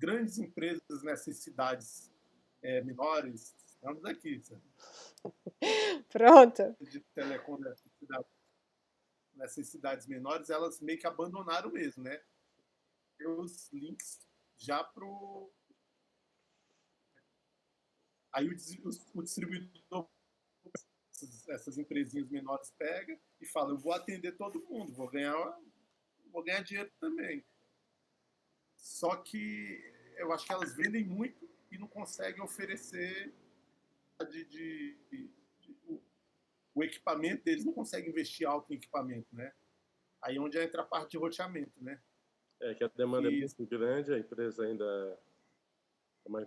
grandes empresas nessas cidades menores, estamos aqui, sabe? Pronto. De telecom nessas cidades menores, elas meio que abandonaram mesmo, né? Os links já pro... Aí o distribuidor, essas empresinhas menores pega e fala, eu vou atender todo mundo, vou ganhar dinheiro também. Só que eu acho que elas vendem muito e não conseguem oferecer o equipamento deles, não conseguem investir alto em equipamento, né? Aí é onde entra a parte de roteamento, né? Que a demanda é muito grande, a empresa ainda é uma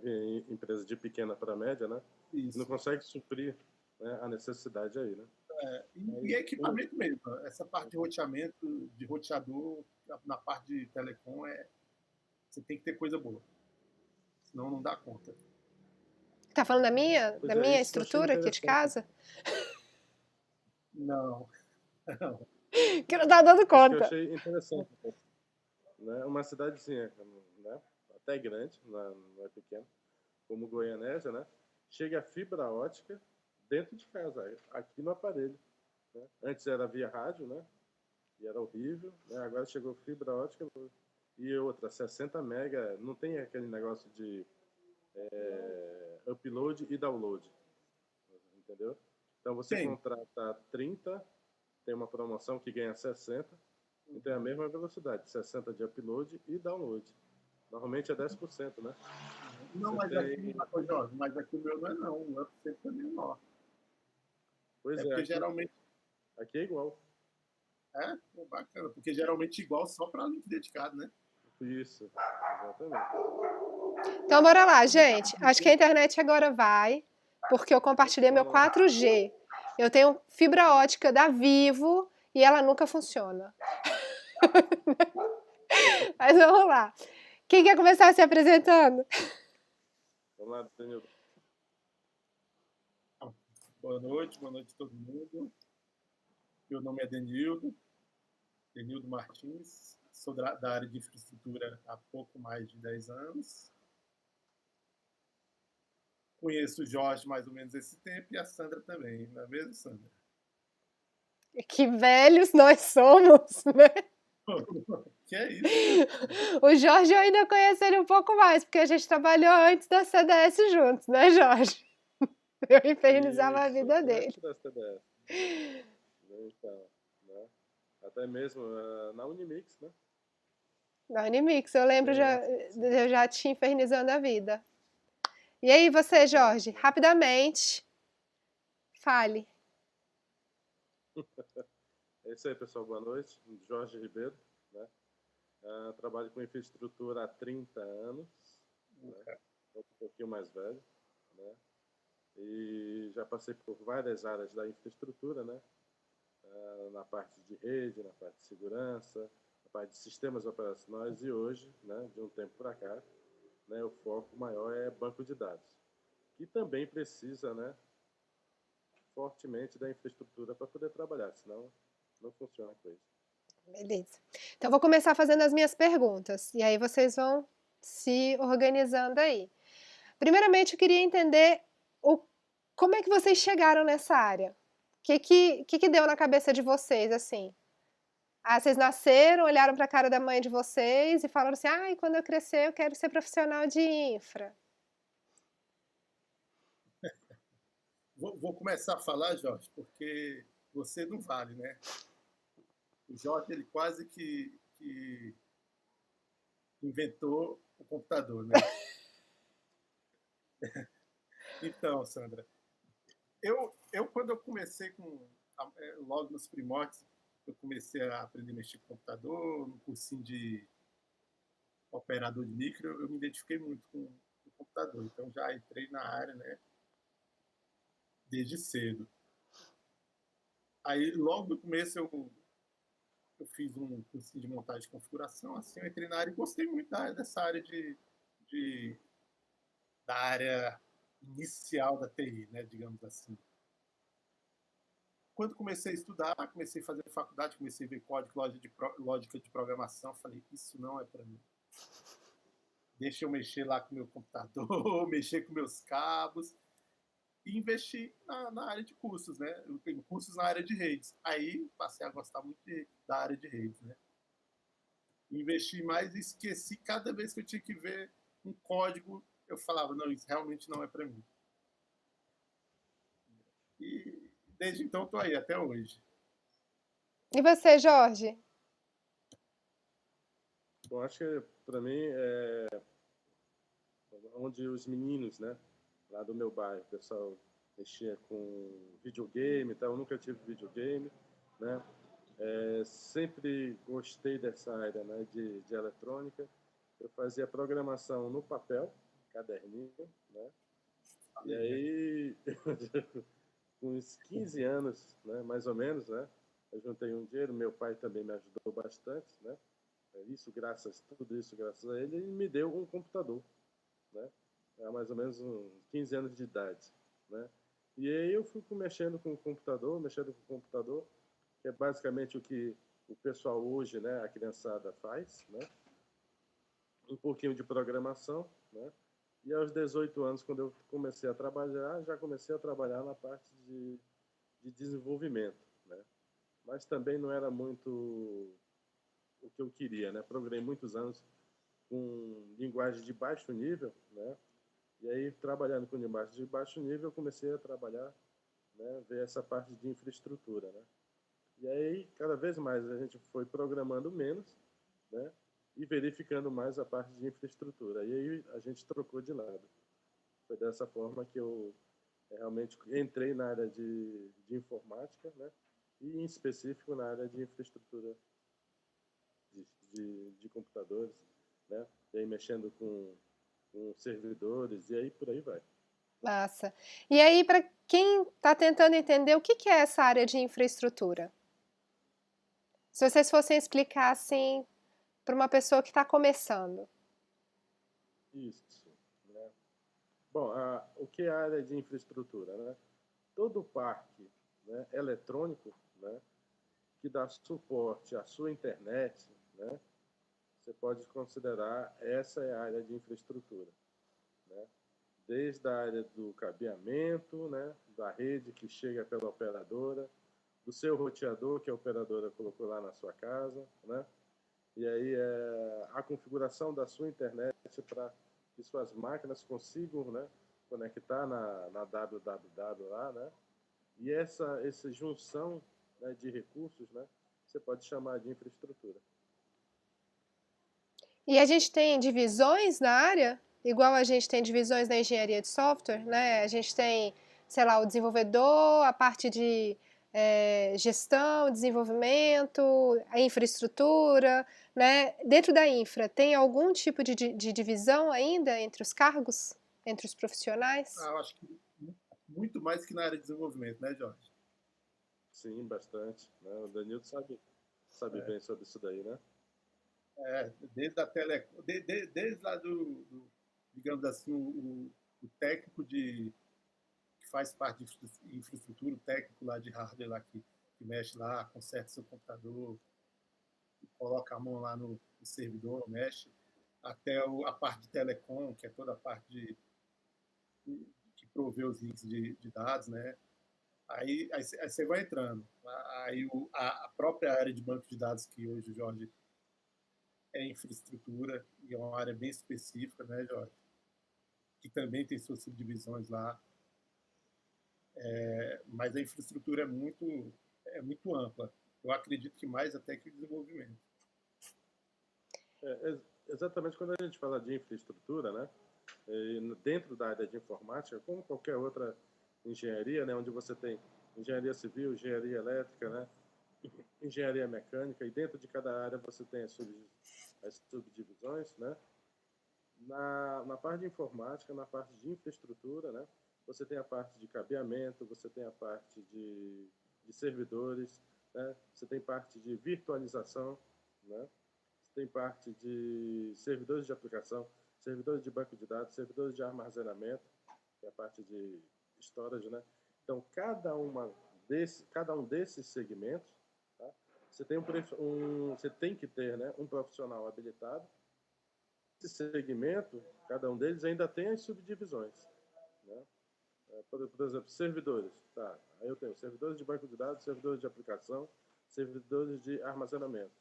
empresa de pequena para média, né? Isso. Não consegue suprir, né, a necessidade aí, né? E é equipamento mesmo. Essa parte de roteamento, de roteador, na parte de telecom, você tem que ter coisa boa. Senão não dá conta. Tá falando da minha estrutura aqui de casa? Não. Que não tá dando conta. Eu achei interessante. Né? Uma cidadezinha, né? Até grande, não é pequena, como Goianésia, né? Chega a fibra ótica dentro de casa, aqui no aparelho. Né? Antes era via rádio, né? E era horrível, né? Agora chegou fibra ótica e outra, 60 mega, não tem aquele negócio de upload e download, entendeu? Então você contrata 30, tem uma promoção que ganha 60, e tem a mesma velocidade, 60 de upload e download. Normalmente é 10%, né? Não, mas aqui o meu não é não, o meu sempre é menor. Pois porque aqui, geralmente... Aqui é igual. Pô, bacana, porque geralmente igual só para link dedicado, né? Isso, exatamente. Então bora lá, gente. Acho que a internet agora vai, porque eu compartilhei meu 4G. Eu tenho fibra ótica da Vivo e ela nunca funciona. Mas vamos lá. Quem quer começar se apresentando? Vamos lá, Denildo. Boa noite a todo mundo. Meu nome é Denildo Martins, sou da área de infraestrutura há pouco mais de 10 anos. Conheço o Jorge mais ou menos esse tempo e a Sandra também, não é mesmo, Sandra? Que velhos nós somos, né? Que é isso? O Jorge eu ainda conheço ele um pouco mais, porque a gente trabalhou antes da CDS juntos, né, Jorge? Eu infernizava a vida dele. Antes da CDS. Então, né? Até mesmo na Unimix, né? Na Unimix, eu lembro, eu já te infernizando a vida. E aí você, Jorge, rapidamente, fale. É isso aí, pessoal, boa noite. Jorge Ribeiro, né? Trabalho com infraestrutura há 30 anos, né? Um pouquinho mais velho, né? E já passei por várias áreas da infraestrutura, né? Na parte de rede, na parte de segurança, na parte de sistemas operacionais e hoje, né, de um tempo para cá, né, o foco maior é banco de dados, que também precisa, né, fortemente da infraestrutura para poder trabalhar, senão não funciona a coisa. Beleza. Então, vou começar fazendo as minhas perguntas, e aí vocês vão se organizando aí. Primeiramente, eu queria entender como é que vocês chegaram nessa área. O que deu na cabeça de vocês, assim? Vocês nasceram, olharam para a cara da mãe de vocês e falaram assim, quando eu crescer eu quero ser profissional de infra. Vou começar a falar, Jorge, porque você não vale, né? O Jorge, ele quase que inventou o computador, né? Então, Sandra, quando eu comecei logo nos primórdios, eu comecei a aprender a mexer com computador, no cursinho de operador de micro, eu me identifiquei muito com o computador. Então, já entrei na área, né? Desde cedo. Aí, logo no começo, eu fiz um cursinho de montagem de configuração, assim, eu entrei na área e gostei muito dessa área da área inicial da TI, né, digamos assim. Quando comecei a estudar, comecei a fazer faculdade, comecei a ver código, lógica de programação, falei, isso não é para mim. deixa eu mexer lá com o meu computador, mexer com meus cabos, e investi na área de cursos, né? Eu tenho cursos na área de redes. Aí passei a gostar muito da área de redes, né? Investi mais e esqueci cada vez que eu tinha que ver um código, eu falava, não, isso realmente não é para mim. E desde então estou aí, até hoje. E você, Jorge? Bom, acho que para mim é onde os meninos, né, lá do meu bairro, o pessoal mexia com videogame e tal, eu nunca tive videogame, né? Sempre gostei dessa área, né, de eletrônica. Eu fazia programação no papel, caderninho, né? E aí, com uns 15 anos, né, mais ou menos, né, eu juntei um dinheiro, meu pai também me ajudou bastante, né? Tudo isso graças a ele, e me deu um computador, né? Há mais ou menos uns 15 anos de idade, né? E aí eu fui mexendo com o computador, que é basicamente o que o pessoal hoje, né, a criançada faz, né? Um pouquinho de programação, né? E aos 18 anos, quando eu comecei a trabalhar, já comecei a trabalhar na parte de desenvolvimento, né? Mas também não era muito o que eu queria, né? Programei muitos anos com linguagem de baixo nível, né? E aí, trabalhando com linguagem de baixo nível, eu comecei a trabalhar, né, ver essa parte de infraestrutura, né? E aí, cada vez mais, a gente foi programando menos, né, e verificando mais a parte de infraestrutura. E aí, a gente trocou de lado. Foi dessa forma que eu realmente entrei na área de informática, né, e, em específico, na área de infraestrutura de computadores, né, e aí mexendo com servidores, e aí por aí vai. Massa. E aí, para quem está tentando entender o que é essa área de infraestrutura? Se vocês fossem explicar assim para uma pessoa que está começando. Isso, né? Bom, o que é a área de infraestrutura, né? Todo parque, né, eletrônico, né, que dá suporte à sua internet, né, você pode considerar essa é a área de infraestrutura, né? Desde a área do cabeamento, né, da rede que chega pela operadora, do seu roteador que a operadora colocou lá na sua casa, né? E aí a configuração da sua internet para que suas máquinas consigam, né, conectar na www lá, né? E essa junção, né, de recursos, né, você pode chamar de infraestrutura. E a gente tem divisões na área, igual a gente tem divisões na engenharia de software, né? A gente tem, sei lá, o desenvolvedor, a parte de gestão, desenvolvimento, a infraestrutura, né? Dentro da infra, tem algum tipo de divisão ainda entre os cargos, entre os profissionais? Eu acho que muito mais que na área de desenvolvimento, né, Jorge? Sim, bastante, né? O Danilo sabe bem sobre isso daí, né? Desde a desde lá digamos assim, o técnico que faz parte de infraestrutura, o técnico lá de hardware lá que mexe lá, conserta seu computador, coloca a mão lá no servidor, mexe, até a parte de telecom, que é toda a parte que provê os links de dados, né? Aí você vai entrando. Aí a própria área de banco de dados que hoje o Jorge é infraestrutura, e é uma área bem específica, né, Jorge? Que também tem suas subdivisões lá. Mas a infraestrutura é muito ampla. Eu acredito que mais até que o desenvolvimento. Exatamente quando a gente fala de infraestrutura, né? Dentro da área de informática, como qualquer outra engenharia, né, onde você tem engenharia civil, engenharia elétrica, né, engenharia mecânica, e dentro de cada área você tem as subdivisões, né? Na parte de informática, na parte de infraestrutura, né, você tem a parte de cabeamento, você tem a parte de servidores, né, você tem parte de virtualização, né, você tem parte de servidores de aplicação, servidores de banco de dados, servidores de armazenamento, que é a parte de storage, né? Então, cada um desses segmentos, tá? Você tem você tem que ter, né, um profissional habilitado esse segmento, cada um deles ainda tem as subdivisões, né? Por exemplo, servidores. Tá? Aí eu tenho servidores de banco de dados, servidores de aplicação, servidores de armazenamento.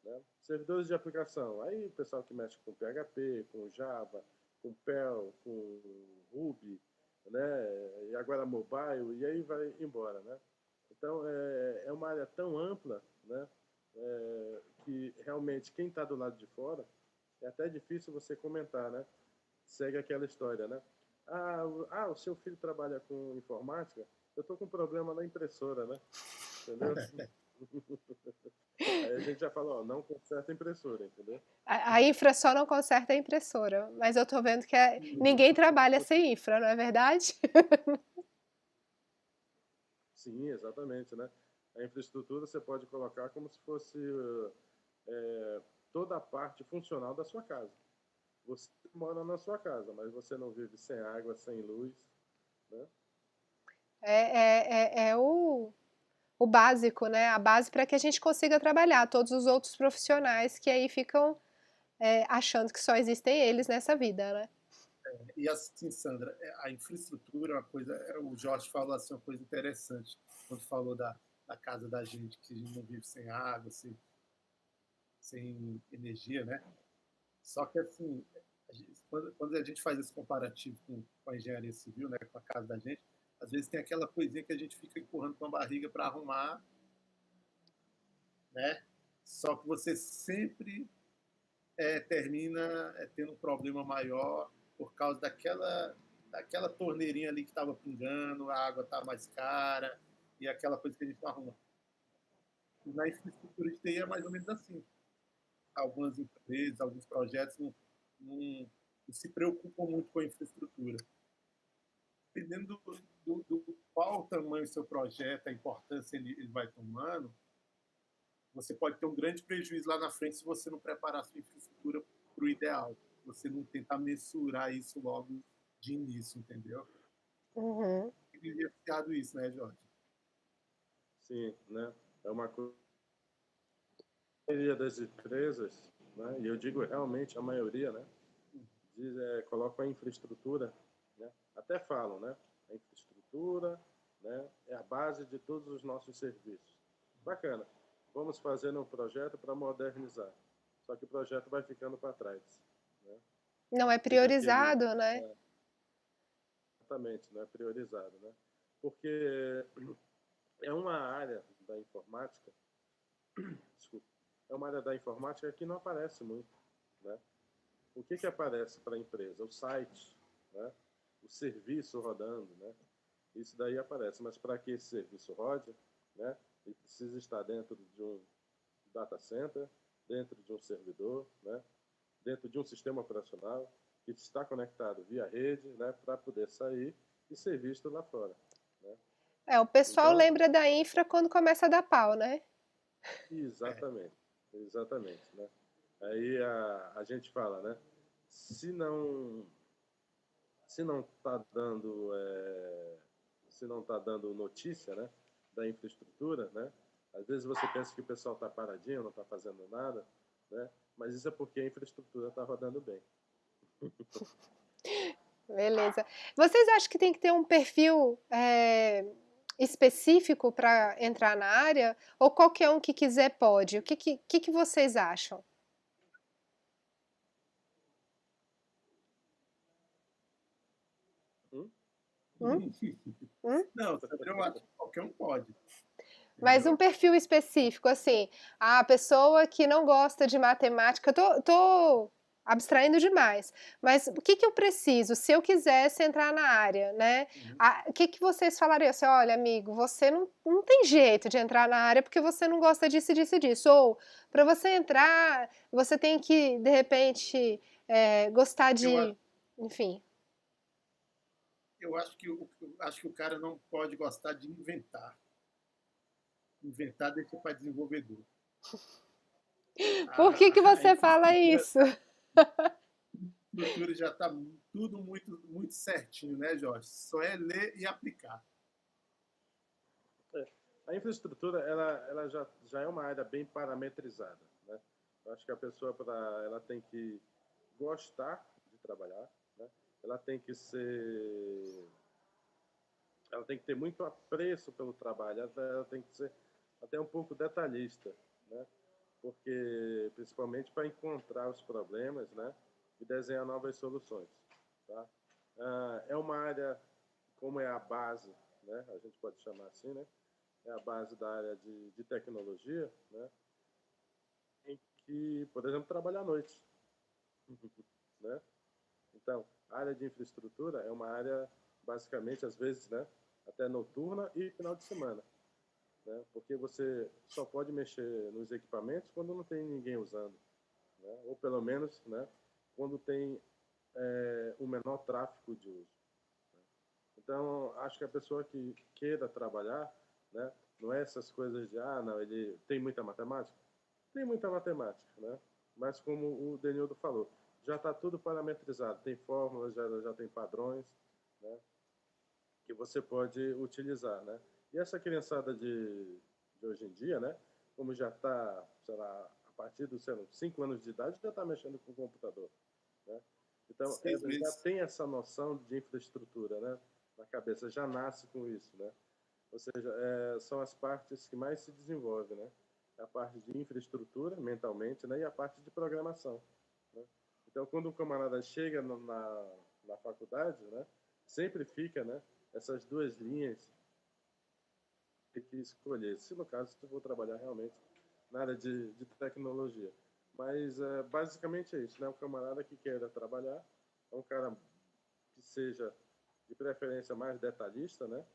Né? Servidores de aplicação. Aí o pessoal que mexe com PHP, com Java, com Perl, com Ruby, né? E agora mobile, e aí vai embora. Né? Então, é uma área tão ampla, né? Que realmente quem está do lado de fora, é até difícil você comentar, né? Segue aquela história, né? O seu filho trabalha com informática? Eu estou com problema na impressora, né? Entendeu? Aí a gente já fala, ó, não conserta a impressora, entendeu? A infra só não conserta a impressora, mas eu tô vendo que ninguém trabalha sem infra, não é verdade? Sim, exatamente, né? A infraestrutura você pode colocar como se fosse toda a parte funcional da sua casa. Você mora na sua casa, mas você não vive sem água, sem luz, né? É o básico, né? A base para que a gente consiga trabalhar. Todos os outros profissionais que aí ficam achando que só existem eles nessa vida, né? E assim, Sandra, a infraestrutura é uma coisa. O Jorge falou assim, uma coisa interessante, quando falou da casa da gente, que a gente não vive sem água, sem energia, né? Só que, assim, quando a gente faz esse comparativo com a engenharia civil, né, com a casa da gente, às vezes tem aquela coisinha que a gente fica empurrando com a barriga para arrumar, né? Só que você sempre termina tendo um problema maior por causa daquela torneirinha ali que estava pingando, a água está mais cara e aquela coisa que a gente não arruma. E na infraestrutura de TI é mais ou menos assim. Algumas empresas, alguns projetos não se preocupam muito com a infraestrutura. Dependendo do qual tamanho o seu projeto, a importância ele vai tomando, você pode ter um grande prejuízo lá na frente se você não preparar a sua infraestrutura para o ideal. Você não tentar mensurar isso logo de início, entendeu? Uhum. Tem evidenciado isso, né, Jorge? Sim, né? É uma coisa. A maioria das empresas, né? E eu digo realmente a maioria, né? Colocam a infraestrutura, né? Até falam, né? A infraestrutura, né? É a base de todos os nossos serviços. Bacana. Vamos fazer um projeto para modernizar. Só que o projeto vai ficando para trás, né? Não é priorizado, né? Exatamente, não é priorizado, né? Porque é uma área da informática, desculpa, é uma área da informática que não aparece muito, né? O que aparece para a empresa? O site, né? O serviço rodando, né? Isso daí aparece, mas para que esse serviço rode, né? Ele precisa estar dentro de um data center, dentro de um servidor, né? Dentro de um sistema operacional que está conectado via rede, né? Para poder sair e ser visto lá fora, né? O pessoal Então, lembra da infra quando começa a dar pau, né? exatamente, exatamente, né? Aí a gente fala, né? Se não está dando notícia, né, da infraestrutura, né? Às vezes você pensa que o pessoal está paradinho, não está fazendo nada, né? Mas isso é porque a infraestrutura está rodando bem. Beleza. Vocês acham que tem que ter um perfil específico para entrar na área? Ou qualquer um que quiser pode? O que vocês acham? Hum? Hum? Não, eu acho que qualquer um pode. Mas um perfil específico, assim, a pessoa que não gosta de matemática, eu tô abstraindo demais, mas o que eu preciso se eu quisesse entrar na área, né? O que vocês falariam? Assim, olha, amigo, você não tem jeito de entrar na área porque você não gosta disso, disso e disso. Ou, para você entrar, você tem que, de repente, gostar de... Enfim. Eu acho que o cara não pode gostar de inventar. Inventar deixa para desenvolvedor. Por que você fala isso? A estrutura já está tudo muito, muito certinho, né, Jorge? Só é ler e aplicar. A infraestrutura ela já é uma área bem parametrizada, né? Eu acho que a pessoa ela tem que gostar de trabalhar, né? Ela tem que ter muito apreço pelo trabalho, ela tem que ser até um pouco detalhista, né? Porque principalmente para encontrar os problemas, né? E desenhar novas soluções, tá? É uma área, como é a base, né? A gente pode chamar assim, né? É a base da área de tecnologia, né? Em que, por exemplo, trabalha à noite, né? Então, a área de infraestrutura é uma área, basicamente, às vezes, né? Até noturna e final de semana, né? Porque você só pode mexer nos equipamentos quando não tem ninguém usando, né? Ou pelo menos, né? Quando tem o menor tráfego de uso. Então, acho que a pessoa que queira trabalhar, né? Não é essas coisas de, não, ele tem muita matemática? Tem muita matemática, né? Mas como o Denildo falou, já está tudo parametrizado, tem fórmulas, já tem padrões, né? Que você pode utilizar, né? E essa criançada de hoje em dia, né? Como já está, sei lá, a partir dos 5 anos de idade, já está mexendo com o computador, né? Então, 6 já meses. tem essa noção de infraestrutura, né? Na cabeça, já nasce com isso, né? Ou seja, são as partes que mais se desenvolvem, né? A parte de infraestrutura, mentalmente, né? E a parte de programação, né? Então, quando o camarada chega na faculdade, né? Sempre fica, né? Essas duas linhas tem que escolher. Se no caso eu vou trabalhar realmente na área de tecnologia. Mas basicamente é isso, né? O camarada que queira trabalhar é um cara que seja de preferência mais detalhista, né?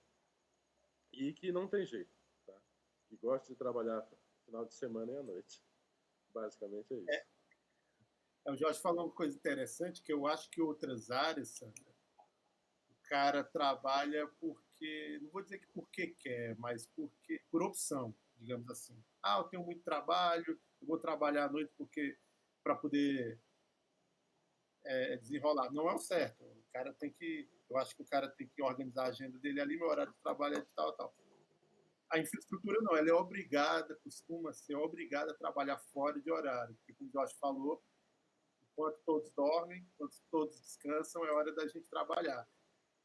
E que não tem jeito, tá? Que gosta de trabalhar final de semana e à noite. Basicamente é isso. O Jorge falou uma coisa interessante, que eu acho que outras áreas, Sandra, o cara trabalha porque, não vou dizer que porque quer, mas por opção, digamos assim. Eu tenho muito trabalho, eu vou trabalhar à noite porque para poder desenrolar. Não é o certo. O cara tem que, eu acho que o cara tem que organizar a agenda dele ali, meu horário de trabalho é de tal, tal. A infraestrutura não, ela é obrigada, costuma ser obrigada a trabalhar fora de horário, porque como o Jorge falou, enquanto todos dormem, enquanto todos descansam, é hora da gente trabalhar.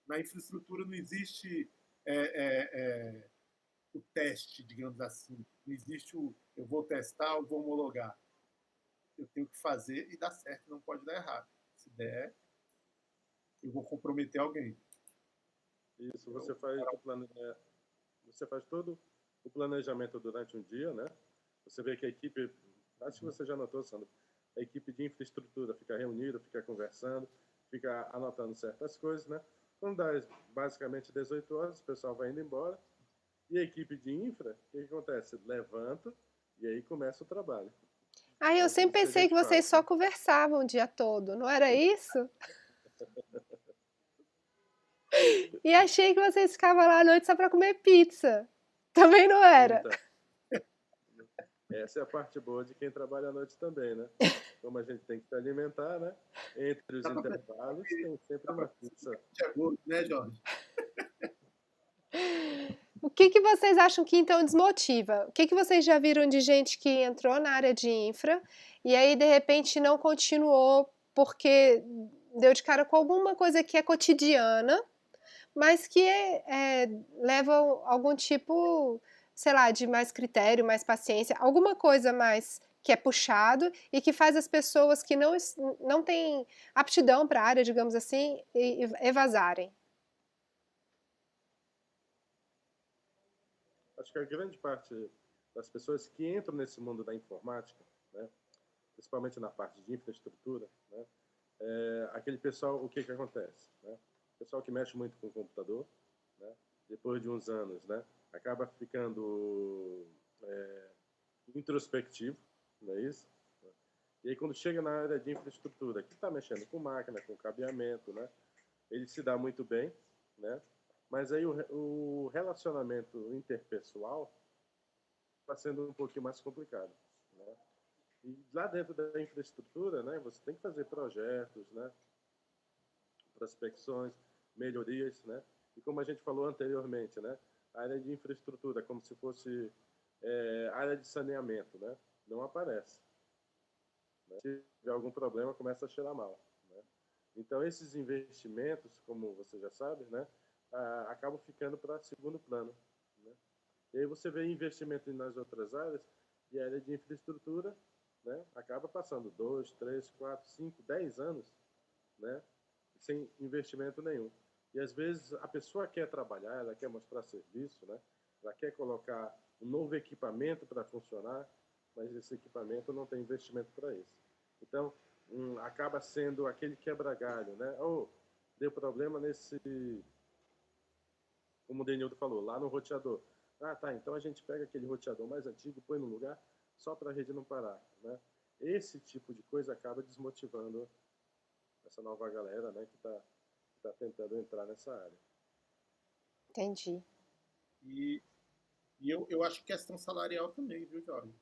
Na infraestrutura não existe o teste, digamos assim. Não existe eu vou testar, eu vou homologar. Eu tenho que fazer e dar certo, não pode dar errado. Se der, eu vou comprometer alguém. Isso, você faz todo o planejamento durante um dia, né? Você vê que a equipe, acho que você já notou, Sandro, a equipe de infraestrutura fica reunida, fica conversando, fica anotando certas coisas, né? Quando dá basicamente 18 horas, o pessoal vai indo embora. E a equipe de infra, o que acontece? Levanta e aí começa o trabalho. Eu É sempre isso que a pensei gente que vocês faz, só né? conversavam o dia todo, não era isso? E achei que vocês ficavam lá à noite só para comer pizza. Também não era. Então, essa é a parte boa de quem trabalha à noite também, né? Como a gente tem que se alimentar, né? Entre os Dá para intervalos tem sempre uma pizza. né, Jorge? O que vocês acham que então desmotiva? O que vocês já viram de gente que entrou na área de infra e aí de repente não continuou porque deu de cara com alguma coisa que é cotidiana, mas que leva algum tipo, sei lá, de mais critério, mais paciência, alguma coisa mais que é puxado e que faz as pessoas que não têm aptidão para a área, digamos assim, evasarem. Acho que a grande parte das pessoas que entram nesse mundo da informática, né? Principalmente na parte de infraestrutura, né? Aquele pessoal, o que acontece? Né? O pessoal que mexe muito com o computador, né? Depois de uns anos, né? Acaba ficando introspectivo, não é isso? E aí quando chega na área de infraestrutura, que está mexendo com máquina, com cabeamento, né? Ele se dá muito bem, né? Mas aí o relacionamento interpessoal está sendo um pouquinho mais complicado, né? E lá dentro da infraestrutura, né? Você tem que fazer projetos, né? Prospecções, melhorias, né? E como a gente falou anteriormente, né? A área de infraestrutura, como se fosse área de saneamento, né? Não aparece. né? Se tiver algum problema, começa a cheirar mal, né? Então, esses investimentos, como você já sabe, né, acabam ficando para segundo plano, né? E aí você vê investimento nas outras áreas, e a área de infraestrutura, né, acaba passando 2, 3, 4, 5, 10 anos, né, sem investimento nenhum. E às vezes a pessoa quer trabalhar, ela quer mostrar serviço, né, ela quer colocar um novo equipamento para funcionar, mas esse equipamento não tem investimento para isso. Então, acaba sendo aquele quebra-galho, né? Oh, deu problema nesse, como o Denildo falou, lá no roteador. Ah, tá, então a gente pega aquele roteador mais antigo, põe no lugar, só para a rede não parar, né? Esse tipo de coisa acaba desmotivando essa nova galera, né, que tá tentando entrar nessa área. Entendi. E eu acho que questão salarial também, viu, Jorge?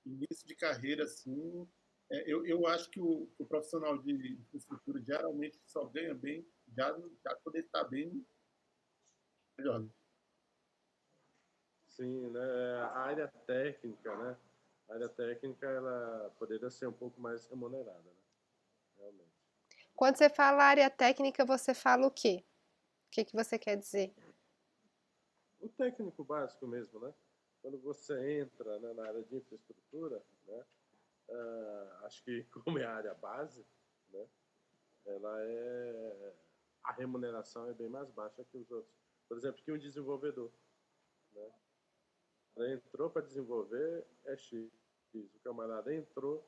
Início de carreira, assim, eu acho que o profissional de infraestrutura geralmente só ganha bem já quando ele está bem melhor. Sim, né, a área técnica, né, a área técnica, ela poderia ser um pouco mais remunerada, né, realmente. Quando você fala área técnica, você fala o quê? O que que você quer dizer? O técnico básico mesmo, né? Quando você entra, né, na área de infraestrutura, né, acho que como é a área base, né, a remuneração é bem mais baixa que os outros. Por exemplo, que um desenvolvedor, né? Ele entrou para desenvolver, é X. O camarada entrou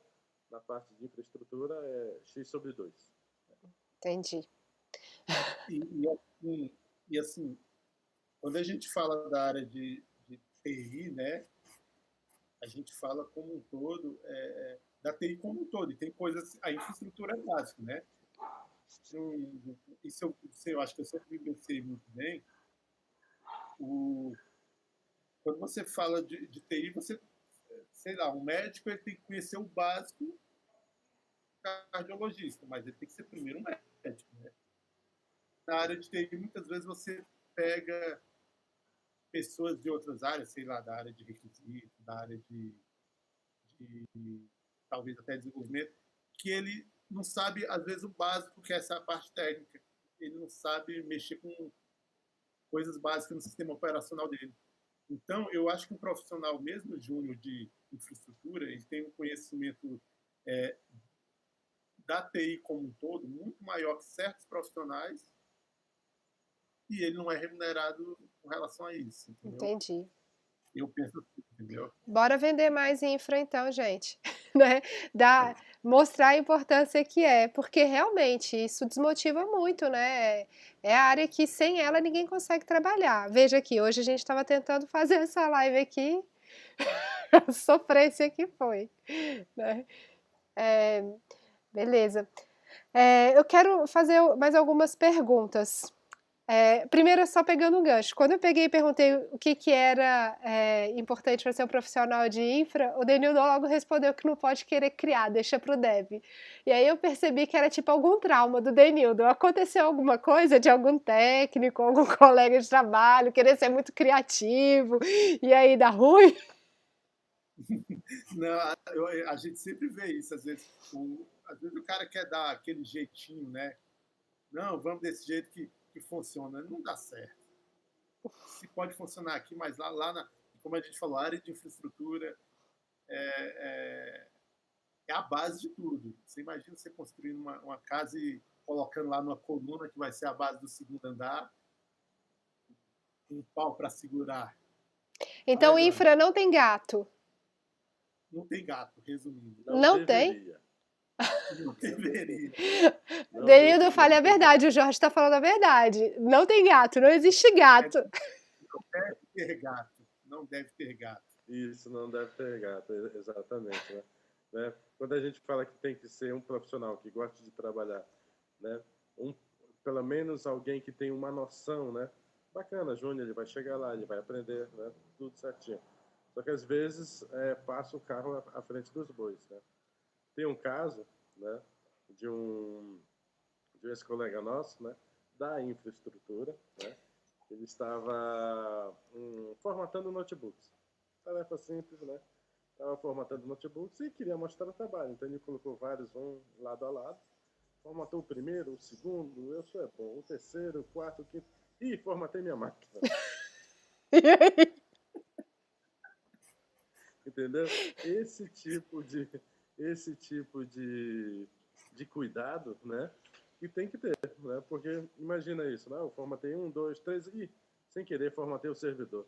na parte de infraestrutura, é X sobre 2. Entendi. E assim, quando a gente fala da área de TI, né, a gente fala como um todo, da TI como um todo, e tem coisas, a infraestrutura é básica, né? Isso eu acho que eu sempre vivenciei muito bem. Quando você fala de TI, você, sei lá, um médico ele tem que conhecer o básico do cardiologista, mas ele tem que ser primeiro um médico, né? Na área de TI, muitas vezes você pega pessoas de outras áreas, sei lá, da área de requisito, da área de talvez até desenvolvimento, que ele não sabe, às vezes, o básico, que é essa parte técnica. Ele não sabe mexer com coisas básicas no sistema operacional dele. Então, eu acho que um profissional, mesmo júnior de infraestrutura, ele tem um conhecimento da TI como um todo muito maior que certos profissionais e ele não é remunerado com relação a isso, entendeu? Entendi. Eu penso assim, entendeu? Bora vender mais infra então, gente, né? Mostrar a importância que é, porque realmente isso desmotiva muito, né? É a área que sem ela ninguém consegue trabalhar. Veja aqui, hoje a gente estava tentando fazer essa live aqui, a sofrência que foi, né? Beleza. Eu quero fazer mais algumas perguntas. Primeiro, só pegando um gancho. Quando eu peguei e perguntei o que era importante para ser um profissional de infra, o Denildo logo respondeu que não pode querer criar, deixa para o dev. E aí eu percebi que era tipo algum trauma do Denildo. Aconteceu alguma coisa de algum técnico, algum colega de trabalho, querer ser muito criativo, e aí dá ruim? Não, a gente sempre vê isso. Às vezes o cara quer dar aquele jeitinho, né? Não, vamos desse jeito que funciona. Não dá certo. Se pode funcionar aqui, mas como a gente falou, a área de infraestrutura é a base de tudo. Você imagina você construindo uma casa e colocando lá numa coluna que vai ser a base do segundo andar, um pau para segurar. Então, infra não tem gato. Não tem gato, resumindo. Não tem? Deveria. Não deveria. Denildo, fale a verdade, o Jorge está falando a verdade. Não tem gato, não existe gato. Não deve ter gato. Não deve ter gato. Isso, não deve ter gato, exatamente, né? Quando a gente fala que tem que ser um profissional que gosta de trabalhar, né? Pelo menos alguém que tem uma noção, né? Bacana, Júnior, ele vai chegar lá, ele vai aprender, né? Tudo certinho. Só que às vezes passa o carro à frente dos bois, né? Tem um caso, né? De um ex-colega nosso, né? Da infraestrutura, né? Ele estava formatando notebooks. Tarefa simples, né? estava formatando notebooks e queria mostrar o trabalho. Então ele colocou vários, um lado a lado. Formatou o primeiro, o segundo, eu sou bom, o terceiro, o quarto, o quinto. Ih, formatei minha máquina. E aí? Entendeu? Esse tipo de cuidado, né? E tem que ter, né? Porque imagina isso, né? Eu formatei 1, 2, 3 e sem querer formatei o servidor.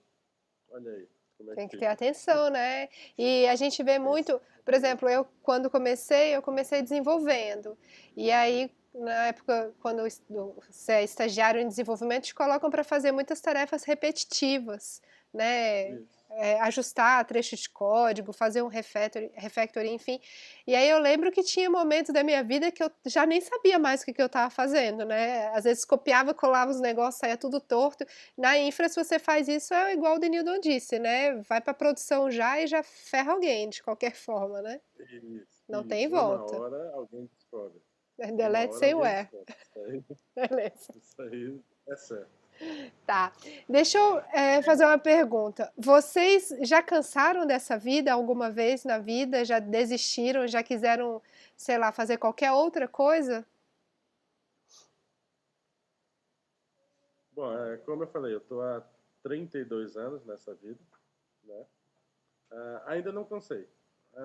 Olha aí como é que Tem que ter fica. atenção, né? E a gente vê muito, por exemplo, eu quando comecei, eu comecei desenvolvendo. E aí, na época, quando você é estagiário em desenvolvimento, te colocam para fazer muitas tarefas repetitivas, né? Isso. Ajustar trecho de código, fazer um refactoring, enfim. E aí eu lembro que tinha momentos da minha vida que eu já nem sabia mais o que eu estava fazendo, né? Às vezes copiava, colava os negócios, saía tudo torto. Na infra, se você faz isso, é igual o Denildon disse, né? Vai para produção já e já ferra alguém, de qualquer forma, né? Não tem Isso. Uma volta. hora alguém descobre. Uma Delete hora sem alguém where. descobre. Beleza. Isso aí é certo. Tá. Deixa eu fazer uma pergunta. Vocês já cansaram dessa vida alguma vez na vida? Já desistiram? Já quiseram, sei lá, fazer qualquer outra coisa? Bom, como eu falei, eu estou há 32 anos nessa vida, né? Ainda não cansei.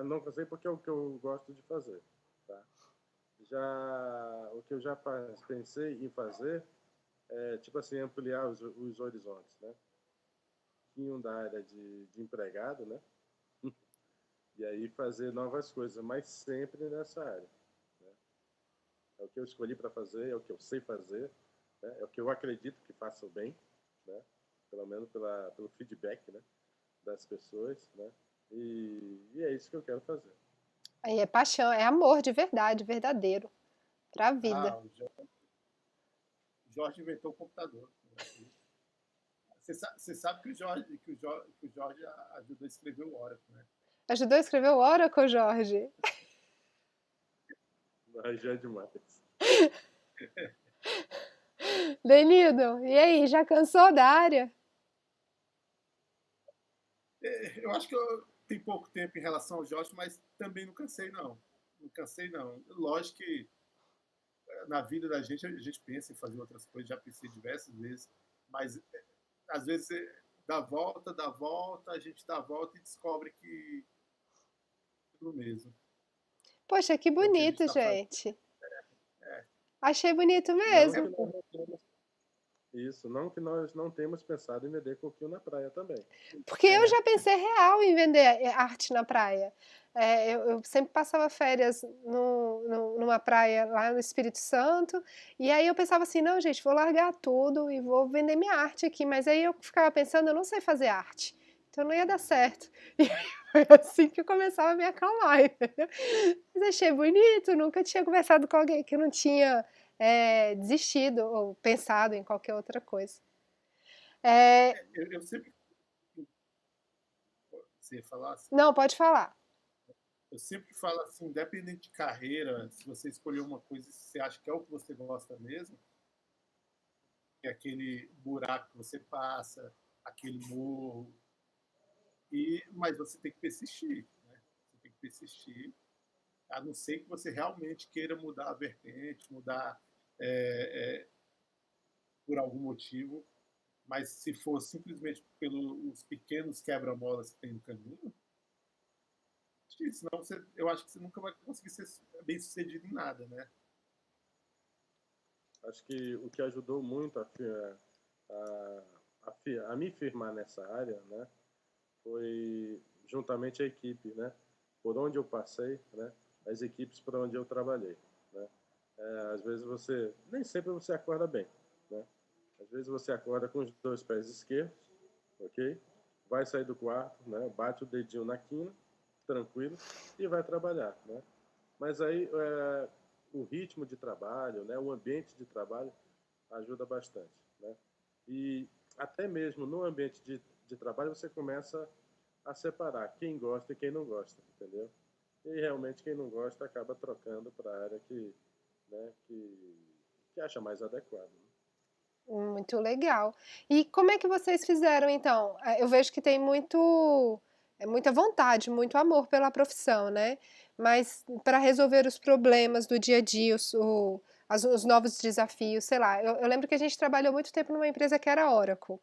Não cansei porque é o que eu gosto de fazer, tá? O que eu já pensei em fazer é, tipo assim, ampliar os horizontes, né? Tinham da área de empregado, né? E aí fazer novas coisas, mas sempre nessa área. Né? É o que eu escolhi para fazer, é o que eu sei fazer, né? É o que eu acredito que faço bem, né? Pelo menos pelo feedback, né? Das pessoas, né? E é isso que eu quero fazer. Aí é paixão, é amor de verdade, verdadeiro, pra vida. Ah, o Jorge inventou o computador. Você sabe que o Jorge ajudou a escrever o Oracle, né? Ajudou a escrever o Oracle, Jorge? Mas já é demais. Denildo, e aí, já cansou da área? Eu acho que eu tenho pouco tempo em relação ao Jorge, mas também não cansei, não. Não cansei, não. Lógico que na vida da gente, a gente pensa em fazer outras coisas, já pensei diversas vezes, mas às vezes dá volta, a gente dá a volta e descobre que é tudo mesmo. Poxa, que É o que a gente bonito, está fazendo. gente. É, Achei bonito Não é que mesmo. nós não temos isso, não que nós não temos pensado em vender coquinho na praia também. Porque eu é, já pensei real em vender arte na praia. Eu sempre passava férias numa praia lá no Espírito Santo, e aí eu pensava assim, não, gente, vou largar tudo e vou vender minha arte aqui. Mas aí eu ficava pensando, eu não sei fazer arte, então não ia dar certo. E foi assim que eu começava a me acalmar, entendeu? Mas achei bonito, nunca tinha conversado com alguém que não tinha desistido ou pensado em qualquer outra coisa. É, eu sempre. Você ia falar assim? não, pode falar. Eu sempre falo assim, independente de carreira, se você escolher uma coisa e você acha que é o que você gosta mesmo, que é aquele buraco que você passa, aquele morro, mas você tem que persistir, né? Você tem que persistir, a não ser que você realmente queira mudar a vertente, mudar é, por algum motivo, mas se for simplesmente pelos pequenos quebra-molas que tem no caminho, senão eu acho que você nunca vai conseguir ser bem sucedido em nada, né? Acho que o que ajudou muito a me firmar nessa área, né, foi juntamente a equipe, né, por onde eu passei, né, as equipes por onde eu trabalhei, né. Às vezes nem sempre você acorda bem, né. Às vezes você acorda com os dois pés esquerdos, ok? Vai sair do quarto, né, bate o dedinho na quina, tranquilo, e vai trabalhar, né. Mas aí o ritmo de trabalho, né, o ambiente de trabalho ajuda bastante, né? E até mesmo no ambiente de trabalho você começa a separar quem gosta e quem não gosta, entendeu? E realmente quem não gosta acaba trocando para a área né, que acha mais adequado. Né? Muito legal. E como é que vocês fizeram então? Eu vejo que tem é muita vontade, muito amor pela profissão, né? Mas para resolver os problemas do dia a dia, os novos desafios, sei lá. Eu lembro que a gente trabalhou muito tempo numa empresa que era Oracle.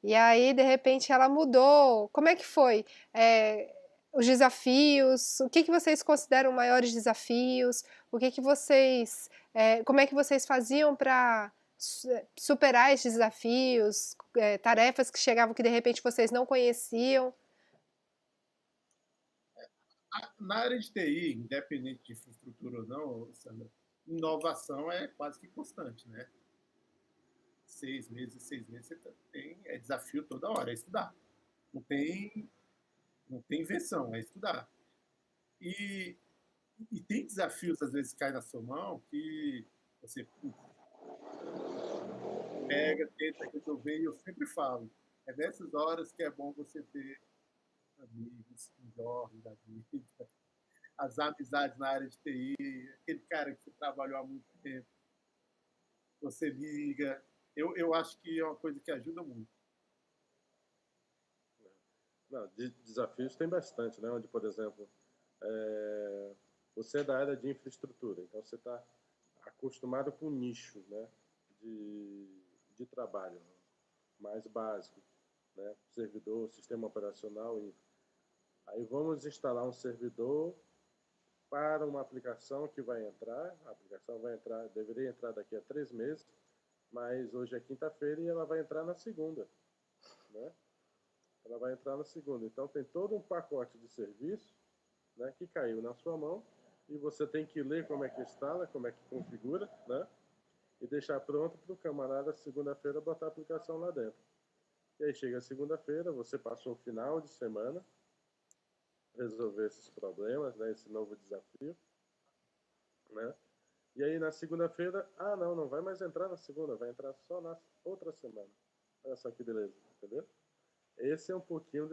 E aí, de repente, ela mudou. Como é que foi? Os desafios, o que que vocês consideram maiores desafios? O que que vocês, como é que vocês faziam para superar esses desafios? Tarefas que chegavam que de repente vocês não conheciam? Na área de TI, independente de infraestrutura ou não, Sandra, inovação é quase que constante, né? 6 meses, 6 meses, você tem desafio toda hora, é estudar. Não tem, não tem invenção, é estudar. E, e tem desafios, às vezes, que cai na sua mão, que você pega, tenta resolver, e eu sempre falo, é nessas horas que é bom você ter amigos, Jorge da vida, as amizades na área de TI, aquele cara que você trabalhou há muito tempo, você liga. Eu acho que é uma coisa que ajuda muito. Não, desafios tem bastante, né? Onde, por exemplo, você é da área de infraestrutura, então você está acostumado com o nicho, né? De trabalho mais básico, né? Servidor, sistema operacional. Aí vamos instalar um servidor para uma aplicação que vai entrar. A aplicação vai entrar, deveria entrar daqui a 3 meses, mas hoje é quinta-feira e ela vai entrar na segunda, né? Ela vai entrar na segunda. Então tem todo um pacote de serviço, né, que caiu na sua mão e você tem que ler como é que instala, como é que configura, né? E deixar pronto para o camarada segunda-feira botar a aplicação lá dentro. E aí chega segunda-feira, você passou o final de semana resolver esses problemas, né, esse novo desafio, né? E aí na segunda-feira, não vai mais entrar na segunda, vai entrar só na outra semana. Olha só que beleza, entendeu? Esse é um pouquinho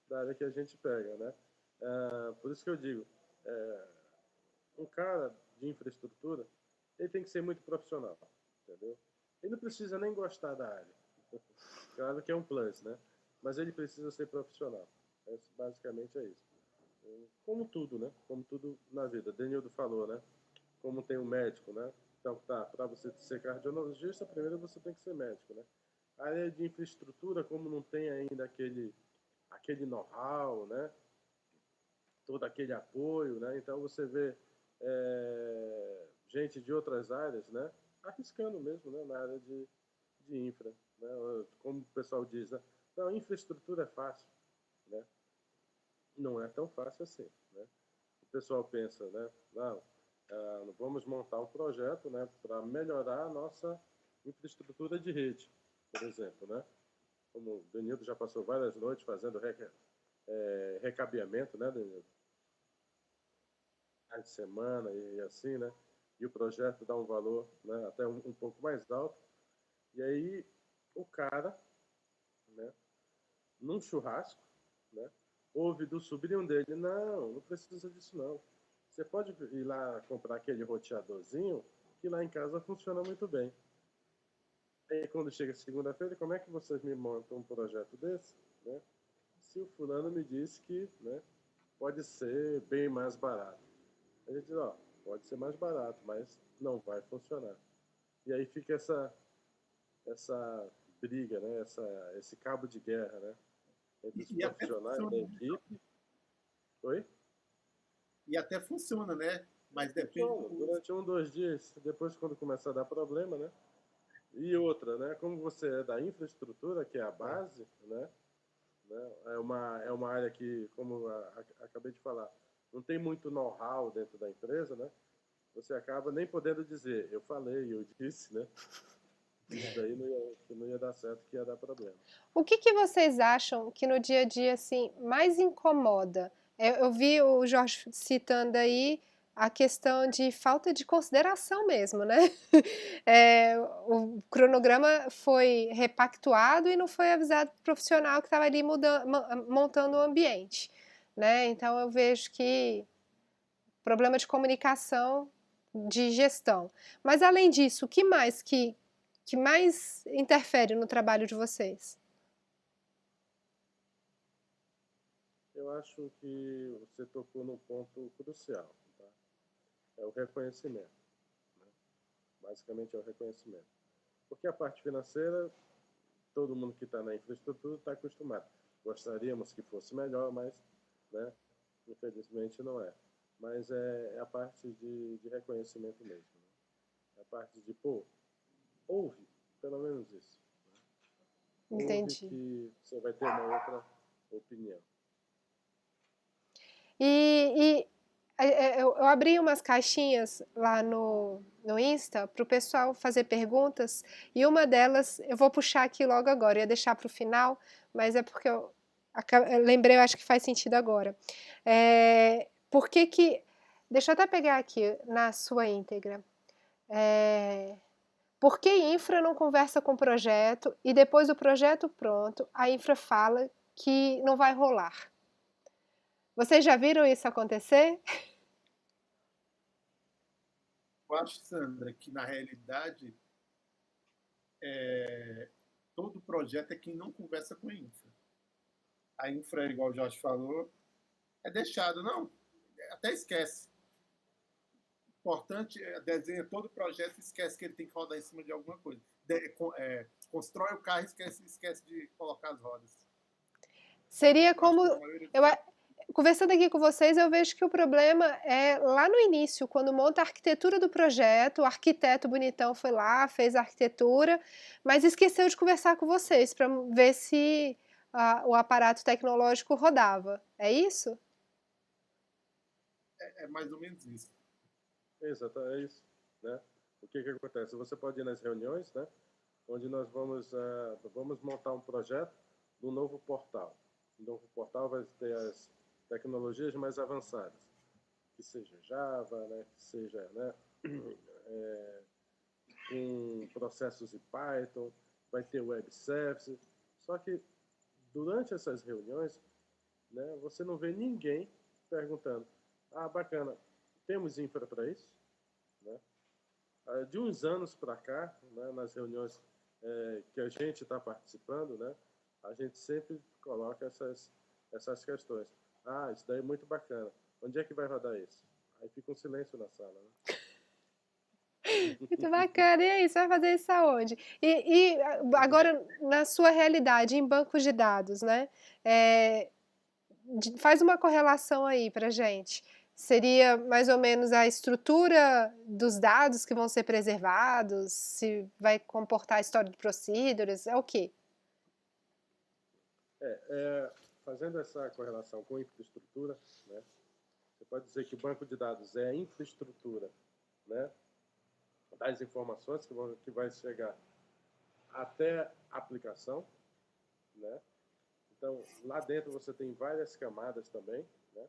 da área que a gente pega, né? Por isso que eu digo, um cara de infraestrutura, ele tem que ser muito profissional, entendeu? Ele não precisa nem gostar da área. Claro que é um plus, né? Mas ele precisa ser profissional. Basicamente é isso. Como tudo, né? Como tudo na vida. Denildo falou, né? Como tem um médico, né? Então, para você ser cardiologista, primeiro você tem que ser médico, né? A área de infraestrutura, como não tem ainda aquele know-how, né? Todo aquele apoio, né? Então você vê gente de outras áreas, né? Arriscando mesmo, né? Na área de infra, né? Como o pessoal diz, né? Não, infraestrutura é fácil, né? Não é tão fácil assim, né? O pessoal pensa, né? Não, vamos montar um projeto, né? Para melhorar a nossa infraestrutura de rede, por exemplo, né? Como o Denildo já passou várias noites fazendo recabeamento, né, Denildo? De semana e assim, né? E o projeto dá um valor, né, até um pouco mais alto. E aí o cara, né, num churrasco, né, ouve do sobrinho dele, não precisa disso não. Você pode ir lá comprar aquele roteadorzinho que lá em casa funciona muito bem. Aí quando chega segunda-feira, como é que vocês me montam um projeto desse, né? Se o fulano me disse que, né, pode ser bem mais barato. A gente diz, pode ser mais barato, mas não vai funcionar. E aí fica essa briga, né? Esse cabo de guerra, né? Entre os profissionais da equipe. Oi? E até funciona, né? Mas depende durante 2 dias, depois quando começar a dar problema, né? E outra, né? Como você é da infraestrutura, que é a base, né? É uma área que, como acabei de falar, não tem muito know-how dentro da empresa, né? Você acaba nem podendo dizer, eu falei, eu disse, né? Isso daí não ia dar certo, que ia dar problema. O que que vocês acham que no dia a dia assim mais incomoda? Eu vi o Jorge citando aí a questão de falta de consideração mesmo, né? O cronograma foi repactuado e não foi avisado para o profissional que estava ali montando o ambiente, né? Então eu vejo que problema de comunicação, de gestão. Mas além disso, o que mais que mais interfere no trabalho de vocês? acho que você tocou no ponto crucial, tá? É o reconhecimento, né? Basicamente é o reconhecimento. Porque a parte financeira, todo mundo que está na infraestrutura está acostumado. Gostaríamos que fosse melhor, mas, né, infelizmente não é. Mas é a parte de reconhecimento mesmo, né? É a parte de, pô, ouve, pelo menos isso. Né? Ouve Entendi. que você vai ter uma outra opinião. Eu abri umas caixinhas lá no Insta para o pessoal fazer perguntas, e uma delas eu vou puxar aqui logo agora, eu ia deixar para o final, mas é porque eu lembrei, eu acho que faz sentido agora. Por que que... Deixa eu até pegar aqui na sua íntegra. Por que infra não conversa com o projeto e depois do projeto pronto, a infra fala que não vai rolar? Vocês já viram isso acontecer? Eu acho, Sandra, que na realidade todo projeto é quem não conversa com a infra. A infra, igual o Jorge falou, é deixado, não, até esquece. O importante é desenha todo o projeto e esquece que ele tem que rodar em cima de alguma coisa. Constrói o carro e esquece de colocar as rodas. Seria como... Eu Conversando aqui com vocês, eu vejo que o problema é lá no início, quando monta a arquitetura do projeto, o arquiteto bonitão foi lá, fez a arquitetura, mas esqueceu de conversar com vocês para ver se o aparato tecnológico rodava. É isso? é mais ou menos isso. Exato, é isso, né? O que acontece? Você pode ir nas reuniões, né? Onde nós vamos montar um projeto do novo portal. O novo portal vai ter as tecnologias mais avançadas, que seja Java, né? Que seja, né? Com processos em Python, vai ter web services. Só que durante essas reuniões, né? Você não vê ninguém perguntando: ah, bacana, temos infra para isso? Né? De uns anos para cá, né, nas reuniões que a gente está participando, né, a gente sempre coloca essas questões. Ah, isso daí é muito bacana. Onde é que vai rodar isso? Aí fica um silêncio na sala. Né? Muito bacana. E aí, você vai fazer isso aonde? E agora, na sua realidade, em bancos de dados, né? Faz uma correlação aí pra gente. Seria mais ou menos a estrutura dos dados que vão ser preservados, se vai comportar a história de procedures, é o quê? Fazendo essa correlação com infraestrutura, né, você pode dizer que o banco de dados é a infraestrutura, né, das informações que vai chegar até a aplicação, né? Então, lá dentro você tem várias camadas também, né?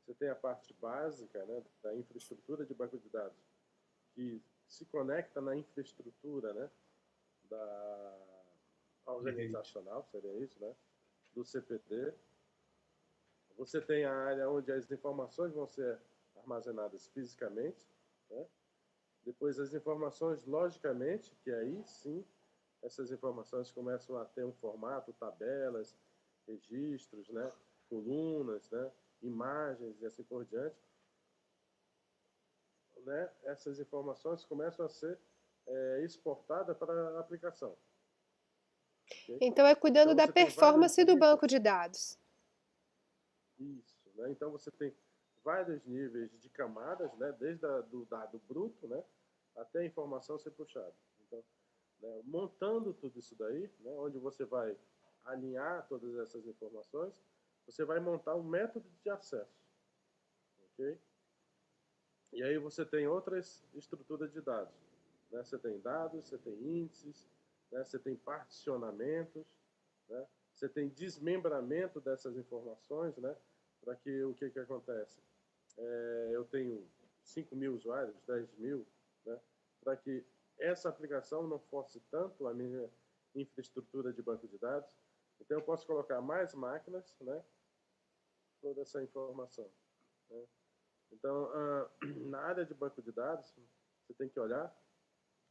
Você tem a parte básica, né, da infraestrutura de banco de dados, que se conecta na infraestrutura, né, da organizacional, seria isso, né, do CPD. Você tem a área onde as informações vão ser armazenadas fisicamente, né? Depois as informações logicamente, que aí sim essas informações começam a ter um formato, tabelas, registros, né, colunas, né, imagens e assim por diante. Né, essas informações começam a ser exportadas para a aplicação. Okay? Então é cuidando Então, da você tem vários performance do níveis. banco de dados. Isso, né? Então você tem vários níveis de camadas, né? Desde do dado bruto, né, até a informação ser puxada. Então, né, montando tudo isso daí, né, onde você vai alinhar todas essas informações, você vai montar um método de acesso. Ok? E aí você tem outras estruturas de dados. Né? Você tem dados, você tem índices, né? Você tem particionamentos, né? Você tem desmembramento dessas informações, né? Para que o que acontece? Eu tenho 5.000 usuários, 10.000, né? Para que essa aplicação não force tanto a minha infraestrutura de banco de dados. Então eu posso colocar mais máquinas, né? Toda essa informação. Né? Então, na área de banco de dados, você tem que olhar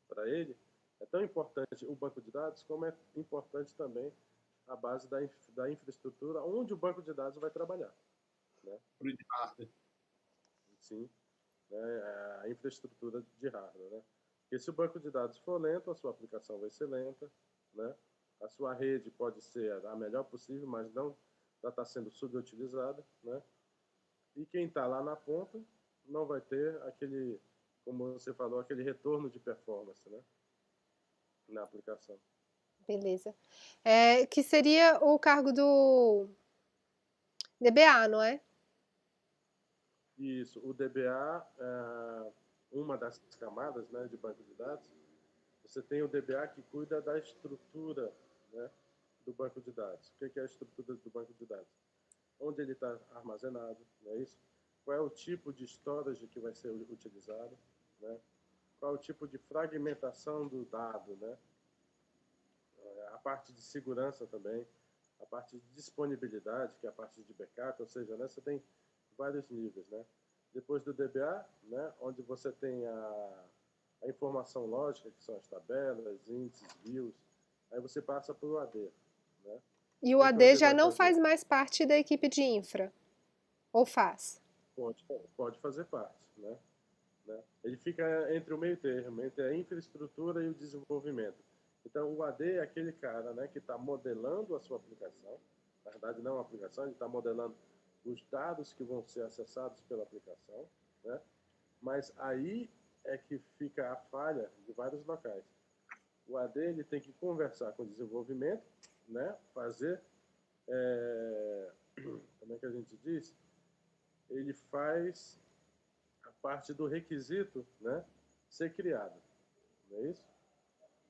para ele. É tão importante o banco de dados como é importante também a base da infraestrutura onde o banco de dados vai trabalhar. Né? De hardware. Sim, né? A infraestrutura de hardware. Né? Porque se o banco de dados for lento, a sua aplicação vai ser lenta. Né? A sua rede pode ser a melhor possível, mas não já está sendo subutilizada. Né? E quem está lá na ponta não vai ter aquele, como você falou, aquele retorno de performance, né? Na aplicação. Beleza. Que seria o cargo do DBA, não é? Isso. O DBA, uma das camadas, né, de banco de dados, você tem o DBA que cuida da estrutura, né, do banco de dados. O que é a estrutura do banco de dados? Onde ele está armazenado, não é isso? Qual é o tipo de storage que vai ser utilizado, né? Qual é o tipo de fragmentação do dado, né? A parte de segurança também, a parte de disponibilidade, que é a parte de backup, ou seja, né, você tem vários níveis, né? Depois do DBA, né, onde você tem a informação lógica, que são as tabelas, índices, views, aí você passa para o AD, né? E o que AD AD já vai não fazer? faz mais parte da equipe de infra? Ou faz? Pode fazer parte, né? Ele fica entre o meio termo, entre a infraestrutura e o desenvolvimento. Então, o AD é aquele cara, né, que está modelando a sua aplicação. Na verdade, não a aplicação, ele está modelando os dados que vão ser acessados pela aplicação, né? Mas aí é que fica a falha de vários locais. O AD ele tem que conversar com o desenvolvimento, né? Fazer, como é que a gente diz? Ele faz a parte do requisito, né, ser criado, não é isso?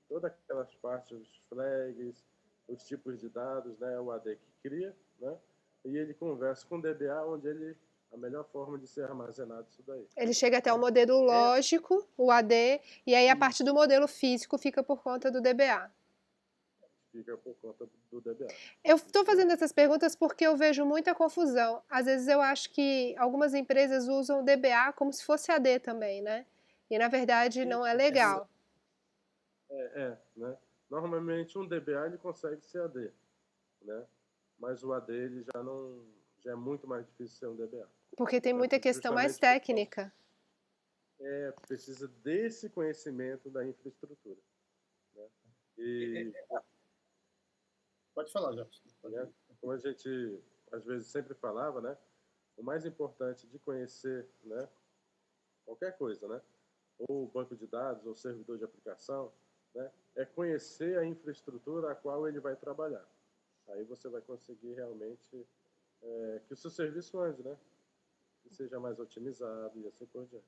Todas aquelas partes, os flags, os tipos de dados, né, o AD que cria, né, e ele conversa com o DBA, onde a melhor forma de ser armazenado isso daí. Ele chega até o modelo lógico, o AD, e aí a parte do modelo físico fica por conta do DBA. Fica por conta do DBA. Eu estou fazendo essas perguntas porque eu vejo muita confusão. Às vezes eu acho que algumas empresas usam o DBA como se fosse AD também, né? E na verdade não é legal. Né? Normalmente um DBA ele consegue ser AD, né? Mas o AD ele já é muito mais difícil ser um DBA. Porque tem muita questão mais técnica. Precisa desse conhecimento da infraestrutura. Né? Pode falar, Jorge. Né? Como a gente às vezes sempre falava, né? O mais importante de conhecer, né, qualquer coisa, né? Ou banco de dados, ou servidor de aplicação, né, é conhecer a infraestrutura a qual ele vai trabalhar. Aí você vai conseguir realmente que o seu serviço ande, né? Que seja mais otimizado e assim por diante.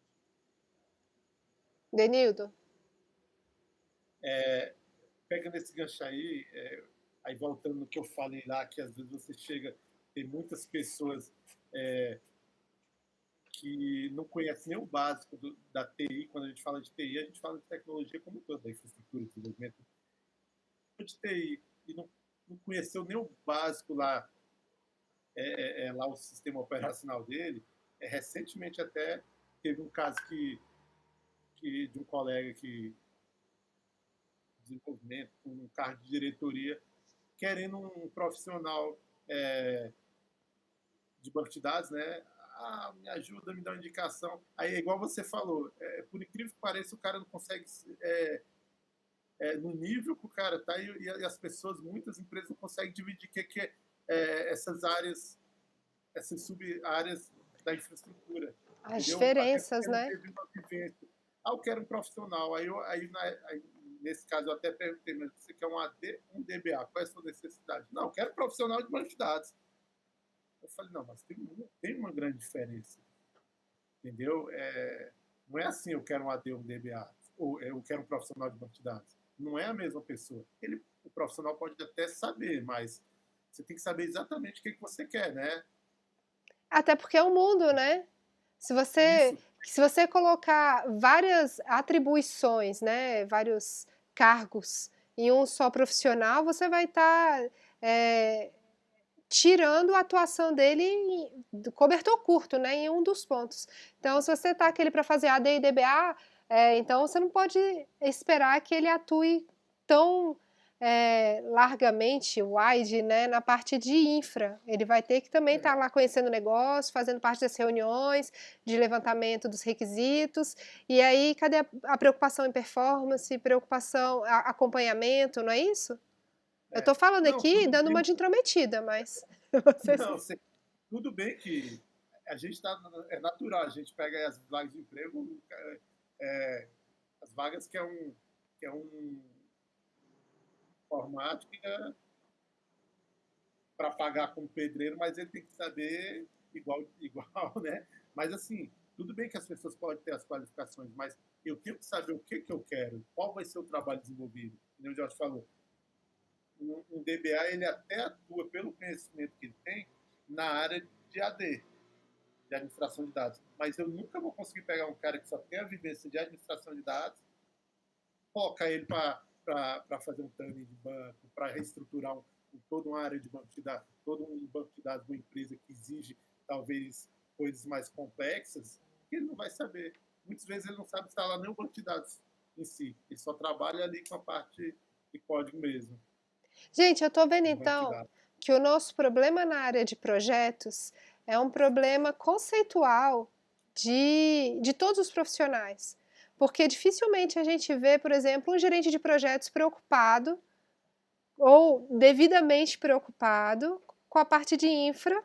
Denildo? Pegando esse gancho aí, aí voltando no que eu falei lá, que às vezes você chega, tem muitas pessoas que não conhecem nem o básico da TI. Quando a gente fala de TI, a gente fala de tecnologia como um todo, da infraestrutura, desenvolvimento de TI, e não conheceu nem o básico lá, lá o sistema operacional dele. Recentemente até teve um caso de um colega que desenvolvimento, com um cargo de diretoria, querendo um profissional de banco de dados, né? Me ajuda, me dá uma indicação. Aí, igual você falou, por incrível que pareça, o cara não consegue no nível que o cara está, e as pessoas, muitas empresas não conseguem dividir o que essas áreas, essas sub-áreas da infraestrutura. As diferenças, né? Eu quero um profissional. Aí nesse caso, eu até perguntei, mas você quer um AD, um DBA? Qual é a sua necessidade? Não, eu quero um profissional de banco de dados. Eu falei, não, mas tem uma grande diferença. Entendeu? Não é assim, eu quero um AD, um DBA, ou eu quero um profissional de banco de dados. Não é a mesma pessoa. O profissional pode até saber, mas você tem que saber exatamente o que você quer, né? Até porque é o mundo, né? Se você colocar várias atribuições, né, vários cargos em um só profissional, você vai estar tirando a atuação dele do cobertor curto, né, em um dos pontos. Então, se você tá aquele para fazer AD e DBA, então você não pode esperar que ele atue tão largamente, wide, né, na parte de infra. Ele vai ter que também estar lá conhecendo o negócio, fazendo parte das reuniões de levantamento dos requisitos, e aí cadê a preocupação em performance, preocupação, acompanhamento, não é isso? Eu estou falando Não, aqui tudo dando uma bem. de intrometida, mas Não, tudo bem que a gente é natural, a gente pega as vagas de emprego, as vagas que é um informática para pagar como pedreiro, mas ele tem que saber igual, né? Mas assim, tudo bem que as pessoas podem ter as qualificações, mas eu tenho que saber o que eu quero, qual vai ser o trabalho desenvolvido. Como o Jorge falou, um DBA ele até atua pelo conhecimento que ele tem na área de AD, de administração de dados. Mas eu nunca vou conseguir pegar um cara que só tem a vivência de administração de dados, colocar ele para fazer um turning de banco, para reestruturar toda uma área de banco de dados, todo um banco de dados de uma empresa que exige talvez coisas mais complexas, que ele não vai saber. Muitas vezes ele não sabe instalar nem o banco de dados em si, ele só trabalha ali com a parte de código mesmo. Gente, eu estou vendo então que o nosso problema na área de projetos é um problema conceitual de todos os profissionais. Porque dificilmente a gente vê, por exemplo, um gerente de projetos preocupado ou devidamente preocupado com a parte de infra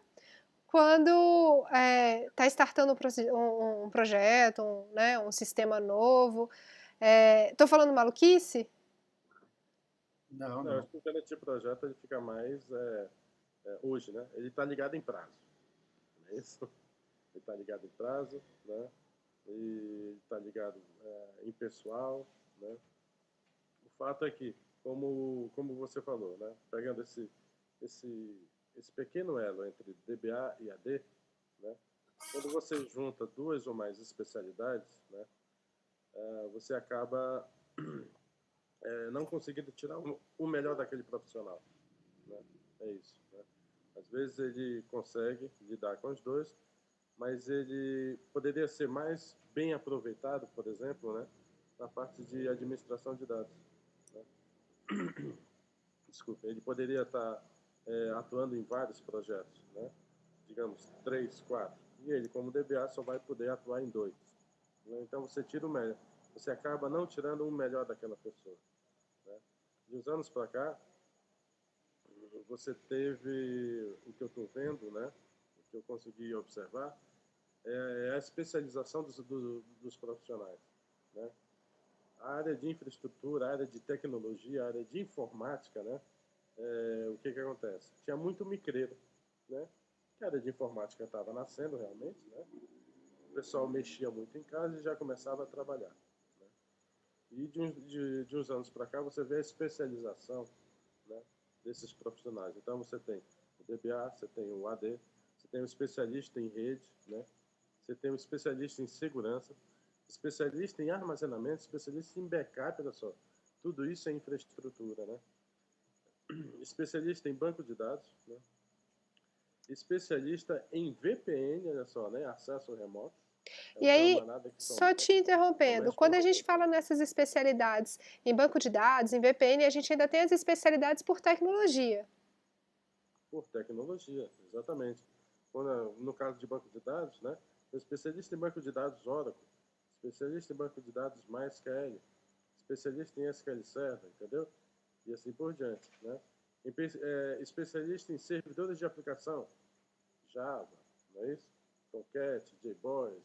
quando está startando um projeto, né, um sistema novo. Estou falando maluquice? Não, Não, acho não. que o gerente de projeto ele fica mais hoje, né? Ele está ligado em prazo, não é isso? Ele está ligado em prazo, né? E está ligado em pessoal, né? O fato é que, como você falou, né? Pegando esse pequeno elo entre DBA e AD, né? Quando você junta duas ou mais especialidades, né? Você acaba não conseguindo tirar o melhor daquele profissional, né? É isso, né? Às vezes ele consegue lidar com os dois, mas ele poderia ser mais bem aproveitado, por exemplo, né, na parte de administração de dados, né? Desculpa, ele poderia estar atuando em vários projetos, né? Digamos 3, 4, e ele como DBA só vai poder atuar em 2, né? Então você tira o melhor, você acaba não tirando o melhor daquela pessoa, né? De uns anos para cá, você teve o que eu estou vendo, né? O que eu consegui observar é a especialização dos profissionais, né? A área de infraestrutura, a área de tecnologia, a área de informática, né? O que acontece? Tinha muito micreiro, né? A área de informática estava nascendo realmente, né? O pessoal mexia muito em casa e já começava a trabalhar, né? E de uns anos para cá você vê a especialização, né, desses profissionais. Então você tem o DBA, você tem o AD, você tem o especialista em rede, né? Você tem um especialista em segurança, especialista em armazenamento, especialista em backup, olha só. Tudo isso é infraestrutura, né? Especialista em banco de dados, né? Especialista em VPN, olha só, né? Acesso remoto. E aí, só te interrompendo, quando a gente fala nessas especialidades em banco de dados, em VPN, a gente ainda tem as especialidades por tecnologia. Por tecnologia, exatamente. No caso de banco de dados, né? Especialista em banco de dados Oracle, especialista em banco de dados MySQL, especialista em SQL Server, entendeu? E assim por diante, né? Especialista em servidores de aplicação, Java, não é isso? Tomcat, JBoss,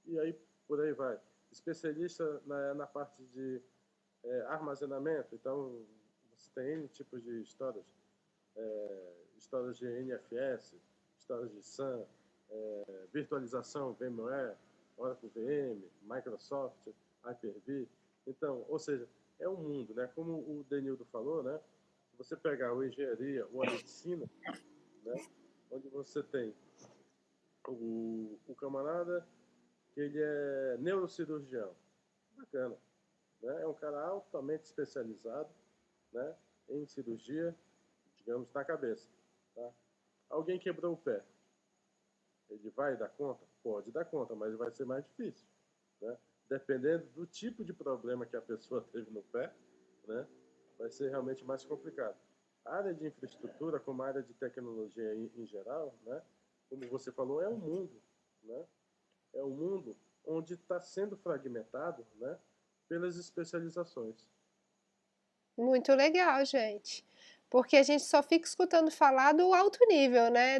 e aí por aí vai. Especialista na parte de armazenamento, então você tem N tipos de histórias, histórias de NFS, histórias de SAN, virtualização, VMware, Oracle VM, Microsoft, Hyper-V. Então, ou seja, é um mundo, né? Como o Denildo falou, né? Se você pegar a engenharia ou a medicina, né? Onde você tem o camarada que ele é neurocirurgião, bacana, né? É um cara altamente especializado, né? Em cirurgia, digamos, na cabeça, tá? Alguém quebrou o pé, ele vai dar conta? Pode dar conta, mas vai ser mais difícil, né? Dependendo do tipo de problema que a pessoa teve no pé, né? vai ser realmente mais complicado. A área de infraestrutura, como a área de tecnologia em geral, né, como você falou, é um mundo, né? É um mundo onde está sendo fragmentado, né, pelas especializações. Muito legal, gente. Porque a gente só fica escutando falar do alto nível, né?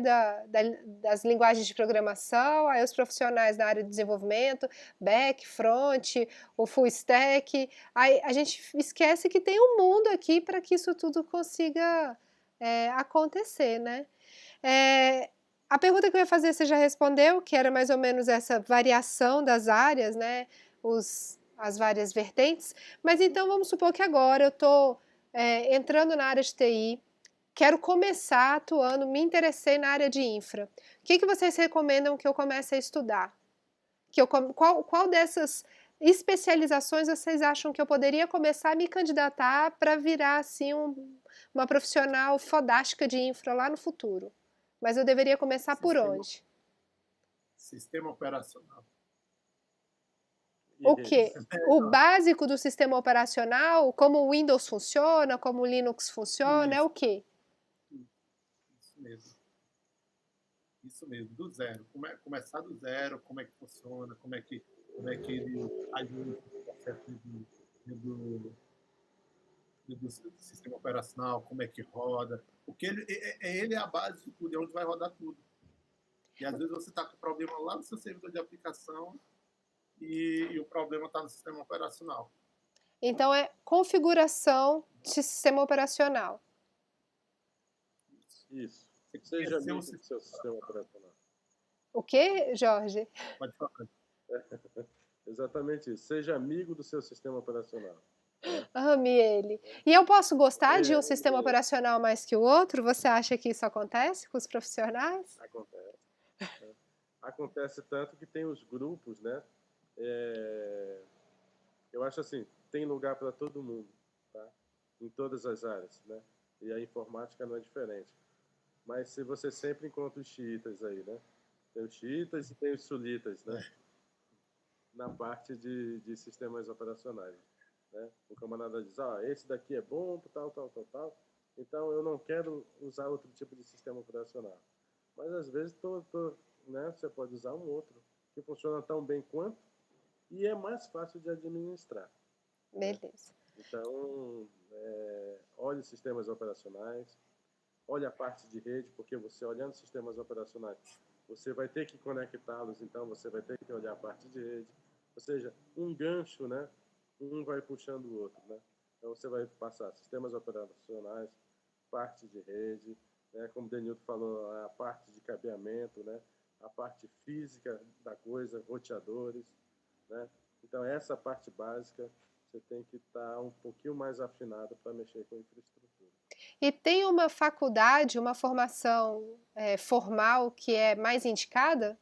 Das linguagens de programação, aí os profissionais da área de desenvolvimento, back, front, o full stack. Aí a gente esquece que tem um mundo aqui para que isso tudo consiga acontecer, né? A pergunta que eu ia fazer você já respondeu, que era mais ou menos essa variação das áreas, né? As várias vertentes. Mas então vamos supor que agora eu estou entrando na área de TI, quero começar atuando, me interessei na área de infra. O que vocês recomendam que eu comece a estudar? Qual dessas especializações vocês acham que eu poderia começar a me candidatar para virar assim uma profissional fodástica de infra lá no futuro? Mas eu deveria começar por onde? Sistema operacional. O quê? O básico do sistema operacional, como o Windows funciona, como o Linux funciona, é o quê? Isso mesmo. Isso mesmo, do zero. Começar do zero, como é que funciona, como é que ele ajuda o processo do sistema operacional, como é que roda. Porque ele é a base de tudo, é onde vai rodar tudo. E às vezes você está com problema lá no seu servidor de aplicação e o problema está no sistema operacional. Então, é configuração de sistema operacional. Isso. Seja amigo do seu sistema operacional. O quê, Jorge? Pode falar. Exatamente isso. Seja amigo do seu sistema operacional. Ame ele. E eu posso gostar de um sistema operacional mais que o outro? Você acha que isso acontece com os profissionais? Acontece. Acontece tanto que tem os grupos, né? Eu acho assim, tem lugar para todo mundo, tá? Em todas as áreas, né? E a informática não é diferente. Mas se você sempre encontra os xiitas aí, né? Tem os xiitas e tem os sulitas, né? Na parte de sistemas operacionais, né? O camarada diz, esse daqui é bom, tal, então eu não quero usar outro tipo de sistema operacional. Mas às vezes né, você pode usar um outro que funciona tão bem quanto e é mais fácil de administrar. Beleza. Né? Então, olhe sistemas operacionais, olhe a parte de rede, porque você olhando sistemas operacionais, você vai ter que conectá-los, então você vai ter que olhar a parte de rede. Ou seja, um gancho, né? Um vai puxando o outro, né? Então você vai passar sistemas operacionais, parte de rede, né? Como o Denilton falou, a parte de cabeamento, né? A parte física da coisa, roteadores, né? Então essa parte básica você tem que estar um pouquinho mais afinado para mexer com a infraestrutura. E tem uma faculdade, uma formação formal que é mais indicada?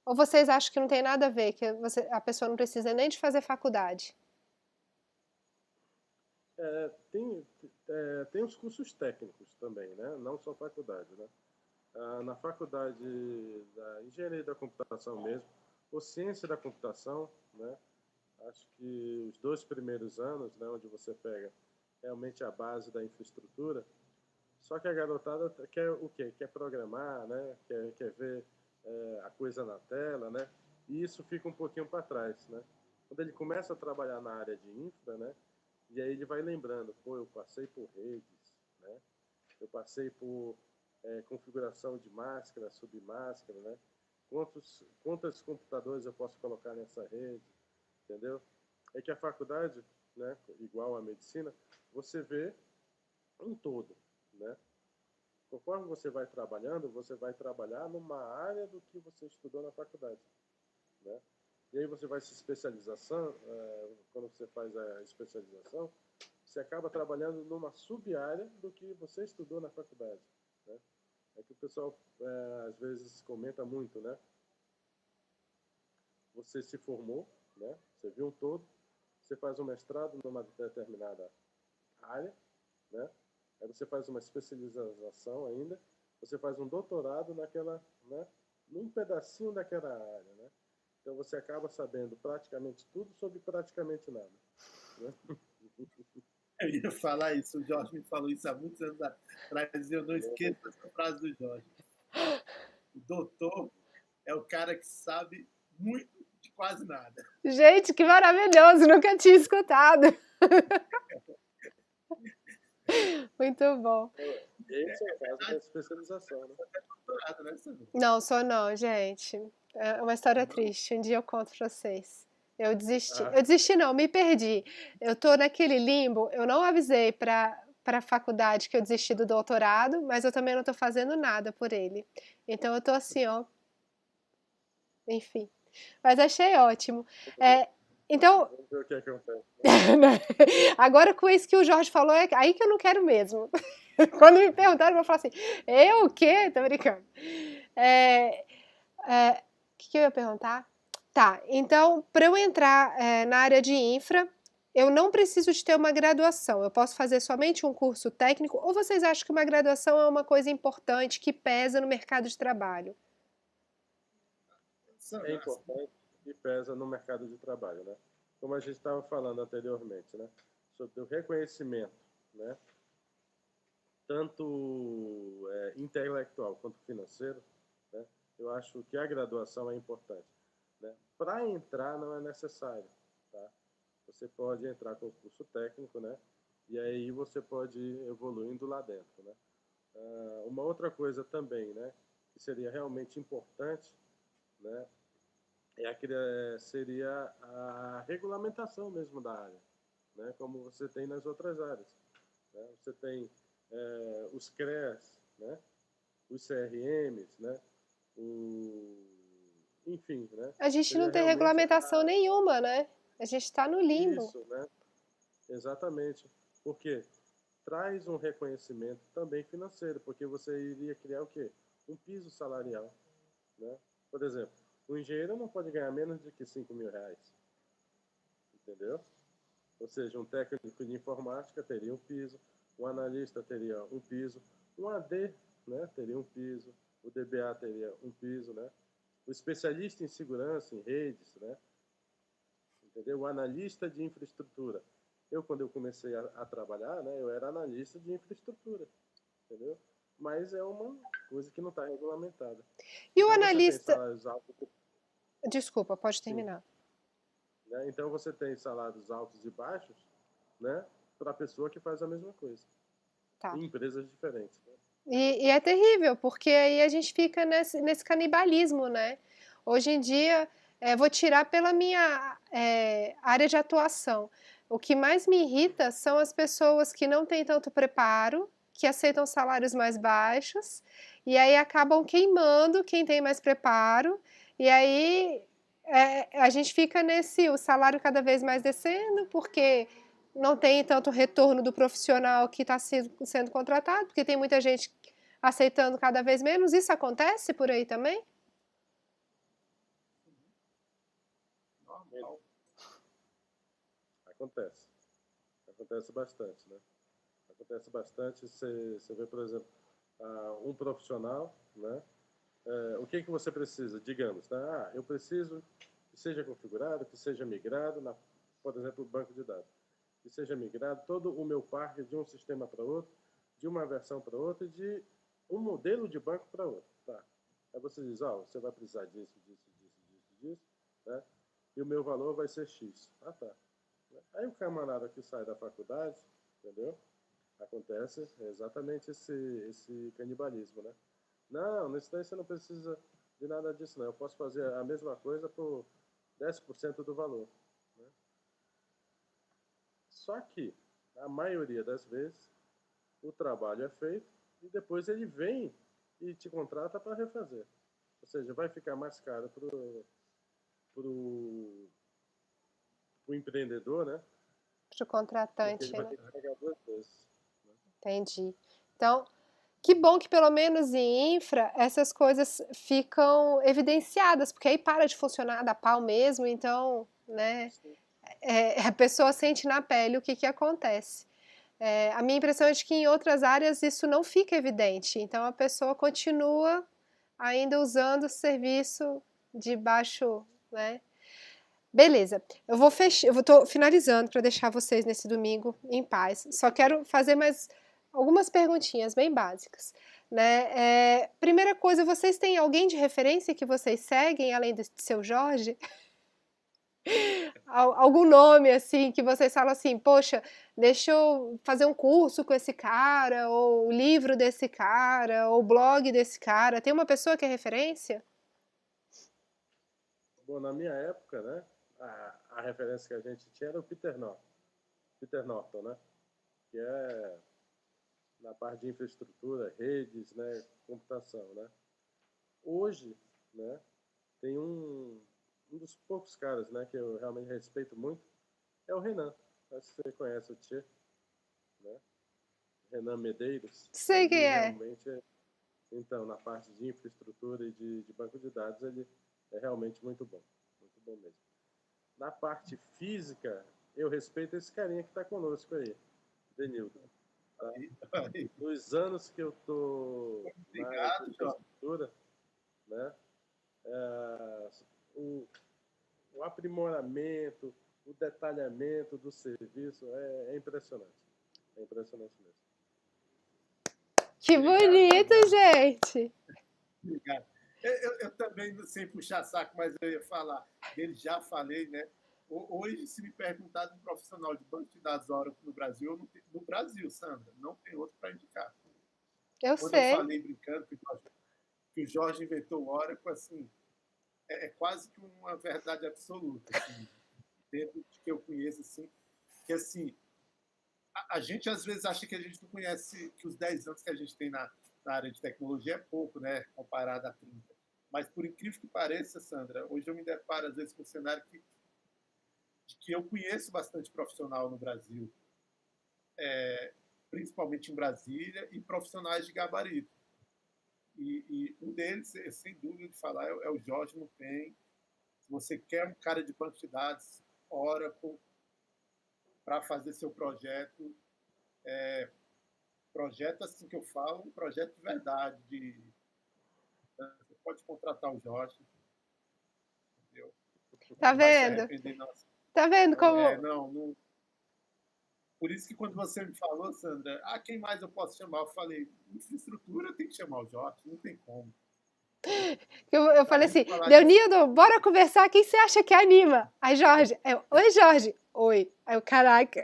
Ou vocês acham que não tem nada a ver, que a pessoa não precisa nem de fazer faculdade? Tem os cursos técnicos também, né? Não só faculdade, né? Na faculdade da engenharia da computação mesmo, ou ciência da computação, né? Acho que os 2 primeiros anos, né, onde você pega realmente a base da infraestrutura, só que a garotada quer o quê? Quer programar, né? Quer ver a coisa na tela, né? E isso fica um pouquinho para trás, né? Quando ele começa a trabalhar na área de infra, né? E aí ele vai lembrando, eu passei por redes, né? Eu passei por configuração de máscara, submáscara, né? Quantos computadores eu posso colocar nessa rede, entendeu? É que a faculdade, né, igual a medicina, você vê um todo, né? Conforme você vai trabalhando, você vai trabalhar numa área do que você estudou na faculdade, né? E aí você vai se especialização, quando você faz a especialização, você acaba trabalhando numa sub-área do que você estudou na faculdade, né? É que o pessoal às vezes comenta muito, né? Você se formou, né? Você viu um todo, você faz um mestrado numa determinada área, né? Aí você faz uma especialização ainda, você faz um doutorado naquela, né? Num pedacinho daquela área, né? Então você acaba sabendo praticamente tudo sobre praticamente nada. né? Eu ia falar isso, o Jorge me falou isso há muitos anos atrás, e eu não esqueço essa frase do Jorge. O doutor é o cara que sabe muito de quase nada. Gente, que maravilhoso, nunca tinha escutado. Muito bom. Esse é o caso da especialização, né? Doutorado, né, Sandra? Não, sou não, gente. É uma história triste. Um dia eu conto pra vocês. Eu desisti. Ah. Eu desisti não, me perdi. Eu tô naquele limbo. Eu não avisei para a faculdade que eu desisti do doutorado, mas eu também não tô fazendo nada por ele. Então eu tô assim, ó. Enfim. Mas achei ótimo. Então, Vamos ver o que acontece. agora com isso que o Jorge falou, é aí que eu não quero mesmo. Quando me perguntaram, eu vou falar assim, eu o quê? Tô brincando. O que eu ia perguntar? Tá, então, para eu entrar na área de infra, eu não preciso de ter uma graduação, eu posso fazer somente um curso técnico, ou vocês acham que uma graduação é uma coisa importante, que pesa no mercado de trabalho? É importante e pesa no mercado de trabalho, né? Como a gente estava falando anteriormente, né? Sobre o reconhecimento, né? Tanto intelectual quanto financeiro, né? Eu acho que a graduação é importante, né? Para entrar não é necessário, tá? Você pode entrar com o curso técnico, né? E aí você pode ir evoluindo lá dentro, né? Uma outra coisa também, né? Que seria realmente importante, né? Seria a regulamentação mesmo da área, né? Como você tem nas outras áreas, né? Você tem os CREAs, né? Os CRMs, né? Enfim, né? A gente Seria não tem realmente regulamentação nenhuma, né? A gente está no limbo. isso, né? Exatamente. Porque traz um reconhecimento também financeiro, porque você iria criar o quê? Um piso salarial, né? Por exemplo, o engenheiro não pode ganhar menos de que R$ 5.000, entendeu? Ou seja, um técnico de informática teria um piso, um analista teria um piso, um AD, né, teria um piso, o DBA teria um piso, né? O especialista em segurança, em redes, né? Entendeu? O analista de infraestrutura. Quando eu comecei a trabalhar, né, eu era analista de infraestrutura, entendeu? Mas é uma coisa que não está regulamentada. E o Então, você tem analista... salários altos. Desculpa, pode terminar. Sim. Né? Então, você tem salários altos e baixos, né, para a pessoa que faz a mesma coisa. Tá. Em empresas diferentes. Né? E é terrível, porque aí a gente fica nesse canibalismo, né? Hoje em dia, vou tirar pela minha área de atuação. O que mais me irrita são as pessoas que não têm tanto preparo, que aceitam salários mais baixos, e aí acabam queimando quem tem mais preparo, e aí a gente fica o salário cada vez mais descendo, porque não tem tanto retorno do profissional que está sendo contratado, porque tem muita gente aceitando cada vez menos. Isso acontece por aí também? Normal. Acontece. Acontece bastante, né? Acontece bastante. Você vê, por exemplo, um profissional, né? O que você precisa? Digamos, tá? Eu preciso que seja configurado, que seja migrado, por exemplo, o banco de dados. Que seja migrado todo o meu parque de um sistema para outro, de uma versão para outra, de um modelo de banco para outro. Tá? Aí você diz, você vai precisar disso, né? E o meu valor vai ser X. Ah, tá. Aí o camarada que sai da faculdade, entendeu? Acontece exatamente esse canibalismo, né? Não, nesse daí você não precisa de nada disso, não. Eu posso fazer a mesma coisa por 10% do valor. Né? Só que, a maioria das vezes, o trabalho é feito e depois ele vem e te contrata para refazer. Ou seja, vai ficar mais caro pro empreendedor, né? Para o contratante, porque ele vai né? ter que pagar 2 vezes. Né? Entendi. Então, que bom que pelo menos em infra essas coisas ficam evidenciadas, porque aí para de funcionar da pau mesmo, então, né? A pessoa sente na pele o que acontece. A minha impressão é de que em outras áreas isso não fica evidente, então a pessoa continua ainda usando o serviço de baixo, né? Beleza, eu tô finalizando para deixar vocês nesse domingo em paz. Só quero fazer mais algumas perguntinhas bem básicas, né? Primeira coisa, vocês têm alguém de referência que vocês seguem, além de seu Jorge? Algum nome, assim, que vocês falam assim, poxa, deixa eu fazer um curso com esse cara, ou o livro desse cara, ou o blog desse cara. Tem uma pessoa que é referência? Bom, na minha época, né, a referência que a gente tinha era o Peter Norton, né, que é na parte de infraestrutura, redes, né, computação, né. Hoje, né, tem um dos poucos caras, né, que eu realmente respeito muito, é o Renan. Acho que você conhece o Tchê, né? Renan Medeiros. Sei quem Ele é. realmente então, na parte de infraestrutura e de banco de dados, ele é realmente muito bom mesmo. Na parte física, eu respeito esse carinha que está conosco aí, Denildo. Tá? Nos anos que eu estou na área de infraestrutura, né, o aprimoramento, o detalhamento do serviço é impressionante. É impressionante mesmo. Que bonito, gente! Obrigado. Eu também não sei puxar saco, mas eu ia falar. Dele já falei, né? Hoje, se me perguntar de um profissional de banco de dados Oracle no Brasil, no Brasil, Sandra, não tem outro para indicar. Eu Quando sei. eu falei brincando que o Jorge inventou o Oracle, assim, é quase que uma verdade absoluta, assim, dentro de que eu conheço, assim, que assim, a gente às vezes acha que a gente não conhece, que os 10 anos que a gente tem na área de tecnologia é pouco, né, comparado a 30. Mas, por incrível que pareça, Sandra, hoje eu me deparo, às vezes, com um cenário que eu conheço bastante profissional no Brasil, principalmente em Brasília, e profissionais de gabarito. E um deles, sem dúvida de falar, é o Jorge Nupen. Se você quer um cara de banco de dados, Oracle, para fazer seu projeto, projeto assim que eu falo, um projeto de verdade. Você pode contratar o Jorge. Entendeu? Tá Não vai se vendo? arrepender, não. Tá vendo como... Não. Por isso que quando você me falou, Sandra, quem mais eu posso chamar? Eu falei, infraestrutura tem que chamar o Jorge, não tem como. Eu falei assim, Leonildo, bora conversar, quem você acha que anima? Aí Jorge, oi Jorge, oi. Aí eu, caraca.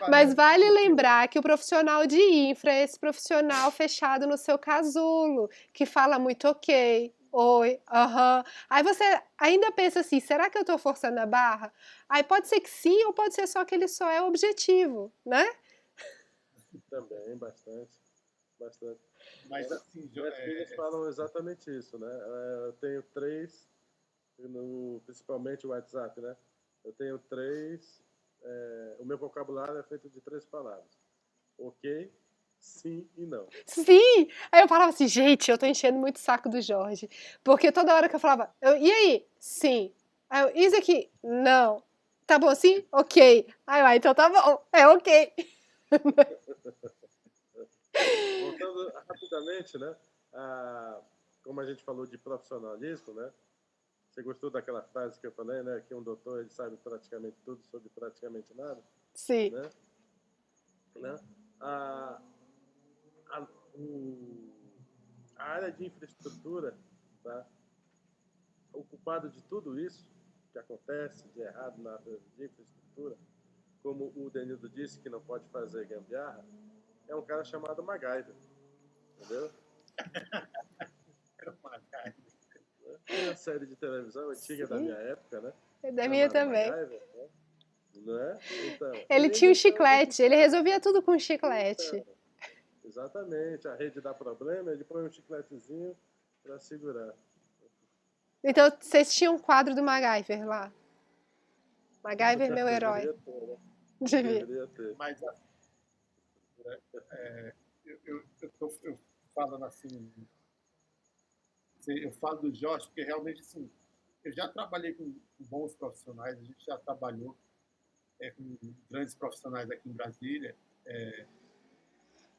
Mas vale lembrar que o profissional de infra é esse profissional fechado no seu casulo, que fala muito ok, oi, aham. Aí você ainda pensa assim, será que eu tô forçando a barra? Aí pode ser que sim, ou pode ser só que ele só é objetivo, né? Também, bastante. Mas assim, minhas filhas falam exatamente isso, né? Eu tenho 3, principalmente o WhatsApp, né? Eu tenho 3, o meu vocabulário é feito de 3 palavras. Ok, sim e não. Sim! Aí eu falava assim, gente, eu tô enchendo muito o saco do Jorge. Porque toda hora que eu falava, e aí? Sim. Aí eu, isso aqui? Não. Tá bom assim? Ok. Aí então tá bom, é ok. Voltando rapidamente, né? Como a gente falou de profissionalismo, né? Você gostou daquela frase que eu falei, né? Que um doutor ele sabe praticamente tudo sobre praticamente nada. Sim. Né? A área de infraestrutura, tá? O culpado de tudo isso que acontece de errado na área de infraestrutura, como o Denildo disse que não pode fazer gambiarra, é um cara chamado MacGyver, entendeu? Tem uma série de televisão antiga da minha época, né? Da minha também. MacGyver, né? Não é? Então, ele tinha um chiclete, ele resolvia tudo com chiclete. Então, exatamente, a rede dá problema, ele põe um chicletezinho para segurar. Então, vocês tinham um quadro do MacGyver lá? MacGyver, meu herói. Deveria ter. Mas eu falando assim, eu falo do Jorge, porque realmente assim, eu já trabalhei com bons profissionais, a gente já trabalhou com grandes profissionais aqui em Brasília,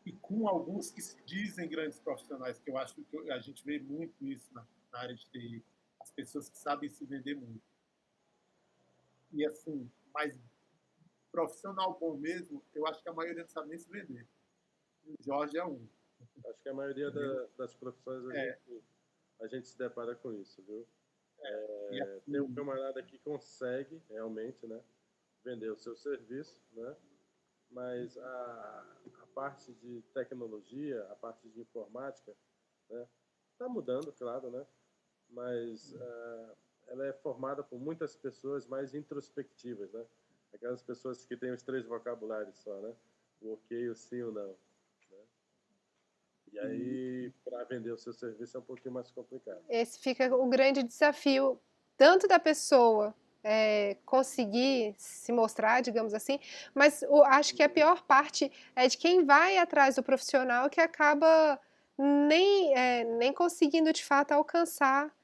e com alguns que se dizem grandes profissionais, que eu acho que a gente vê muito isso na área de TI. as pessoas que sabem se vender muito. E assim, mas profissional bom mesmo, eu acho que a maioria não sabe nem se vender. E o Jorge é um. Acho que a maioria das profissões a gente se depara com isso, viu? Tem um camarada que consegue realmente, né, vender o seu serviço, né? Mas a parte de tecnologia, a parte de informática, né, está mudando, claro, né? Mas ela é formada por muitas pessoas mais introspectivas, né? Aquelas pessoas que têm os 3 vocabulários só, né? O ok, o sim, o não. Né? E aí, para vender o seu serviço é um pouquinho mais complicado. Esse fica o grande desafio, tanto da pessoa conseguir se mostrar, digamos assim, mas acho que a pior parte é de quem vai atrás do profissional que acaba nem conseguindo de fato alcançar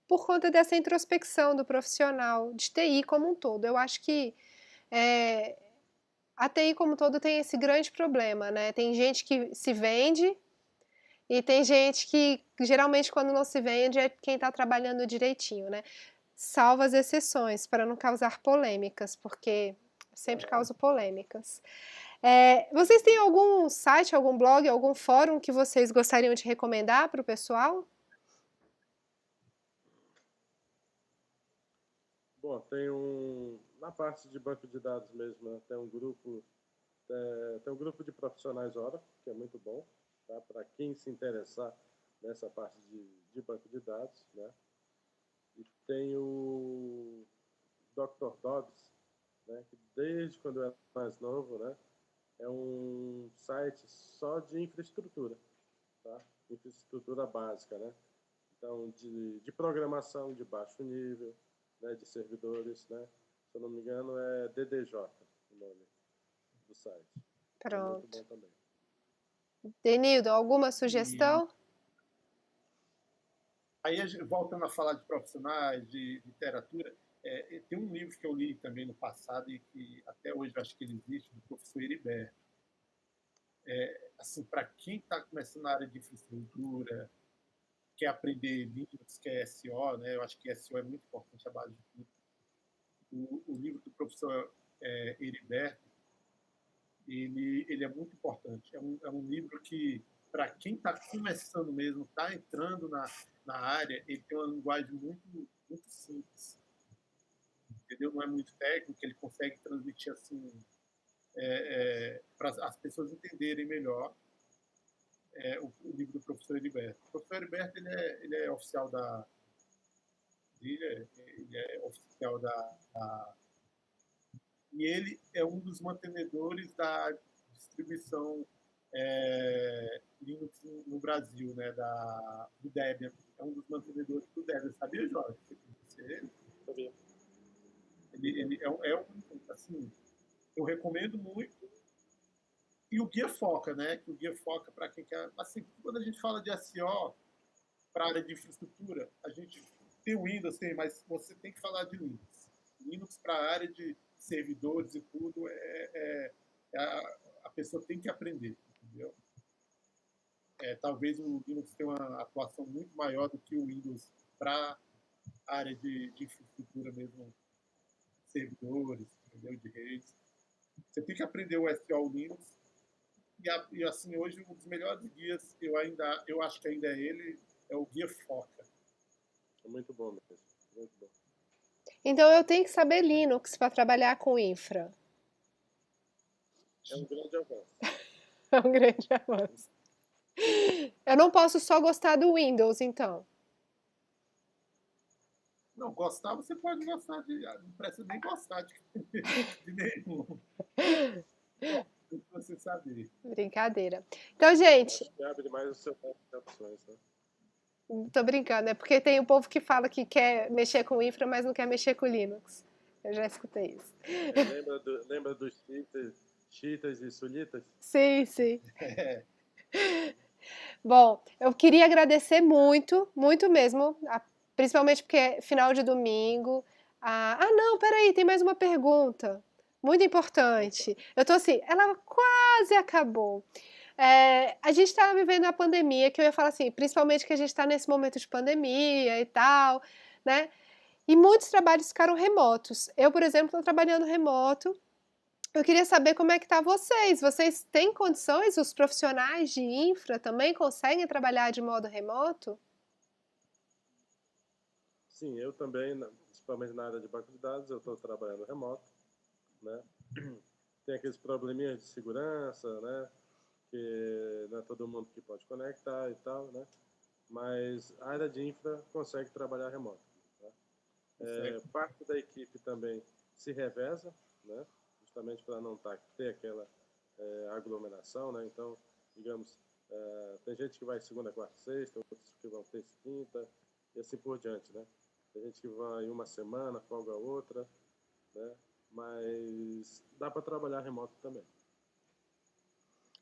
por conta dessa introspecção do profissional de TI como um todo. Eu acho que a TI como um todo tem esse grande problema, né? Tem gente que se vende e tem gente que, geralmente, quando não se vende, é quem está trabalhando direitinho, né? Salvo as exceções, para não causar polêmicas, porque sempre causo polêmicas. Vocês têm algum site, algum blog, algum fórum que vocês gostariam de recomendar para o pessoal? Bom, na parte de banco de dados mesmo, né, tem um grupo de profissionais Oracle, que é muito bom, tá? Para quem se interessar nessa parte de banco de dados, né? E tem o Dr. Dobbs, né? Que desde quando eu era mais novo, né? É um site só de infraestrutura, tá? Infraestrutura básica, né? Então, de programação de baixo nível, né? De servidores, né? Se eu não me engano, é DDJ o nome do site. Pronto. É muito bom também. Denildo, alguma sugestão? Aí, voltando a falar de profissionais, de literatura, tem um livro que eu li também no passado e que até hoje eu acho que ele existe, do professor Heriberto. Assim, para quem está começando na área de infraestrutura, quer aprender Linux, quer SEO, né? Eu acho que SEO é muito importante, a base de tudo. O livro do professor Heriberto, ele é muito importante. É um livro que, para quem está começando mesmo, está entrando na área, ele tem uma linguagem muito, muito simples. Entendeu? Não é muito técnico, ele consegue transmitir assim para as pessoas entenderem melhor o livro do professor Heriberto. O professor Heriberto ele é oficial e ele é um dos mantenedores da distribuição Linux no Brasil, né, do Debian. É um dos mantenedores do Debian. Sabia, Jorge? Sabia. Ele assim, eu recomendo muito. E o Guia Foca, né? Que o Guia Foca para quem quer. Assim, quando a gente fala de SEO para a área de infraestrutura, a gente tem o Windows, mas você tem que falar de Linux. Linux para a área de servidores e tudo, a pessoa tem que aprender, entendeu? Talvez o Linux tenha uma atuação muito maior do que o Windows para a área de infraestrutura mesmo, servidores, entendeu? De redes. Você tem que aprender o SEO Linux. E assim, hoje, um dos melhores guias, eu acho que ainda é ele, é o Guia Foca. É muito bom mesmo, muito bom. Então eu tenho que saber Linux para trabalhar com infra. É um grande avanço. É um grande avanço. Eu não posso só gostar do Windows, então. Não, gostar, você pode gostar não precisa nem gostar de nenhum. Tem que você saber. Brincadeira. Então, gente, Acho que abre mais o seu campo de opções, né? tô brincando, é porque tem o povo que fala que quer mexer com infra, mas não quer mexer com Linux. Eu já escutei isso. Lembra dos chiitas e sunitas? Sim, sim. Bom, eu queria agradecer muito, muito mesmo, principalmente porque é final de domingo. Não, peraí, tem mais uma pergunta. Muito importante. Eu tô assim, ela quase acabou. A gente está vivendo a pandemia, que eu ia falar assim, principalmente que a gente está nesse momento de pandemia e tal, né? E muitos trabalhos ficaram remotos. Eu, por exemplo, estou trabalhando remoto. Eu queria saber como é que tá vocês. Vocês têm condições? Os profissionais de infra também conseguem trabalhar de modo remoto? Sim, eu também, principalmente na área de banco de dados, eu estou trabalhando remoto, né? Tem aqueles probleminhas de segurança, né? Que não é todo mundo que pode conectar e tal, né? Mas a área de infra consegue trabalhar remoto. Tá? Parte da equipe também se reveza, né? Justamente para não ter aquela aglomeração, né? Então, digamos, tem gente que vai segunda, quarta, sexta, outros que vão terça, quinta, e assim por diante, né? Tem gente que vai uma semana, folga outra, né? Mas dá para trabalhar remoto também.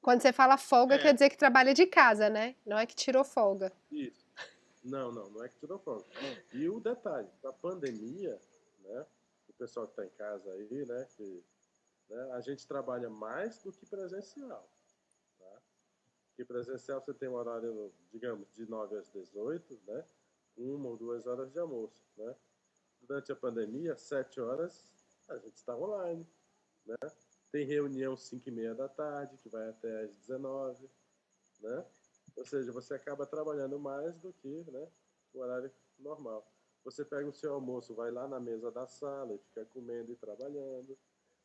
Quando você fala folga, quer É, dizer que trabalha de casa, né? Não é que tirou folga. Isso. Não é que tirou folga. E o detalhe, a pandemia, né? O pessoal que está em casa aí, né? A gente trabalha mais do que presencial, tá? Porque presencial você tem um horário, digamos, de 9 às 18, né? 1 ou 2 horas de almoço, né? Durante a pandemia, 7 horas, a gente está online, né? Tem reunião 5h30 da tarde, que vai até às 19, né? Ou seja, você acaba trabalhando mais do que, né, o horário normal. Você pega o seu almoço, vai lá na mesa da sala e fica comendo e trabalhando.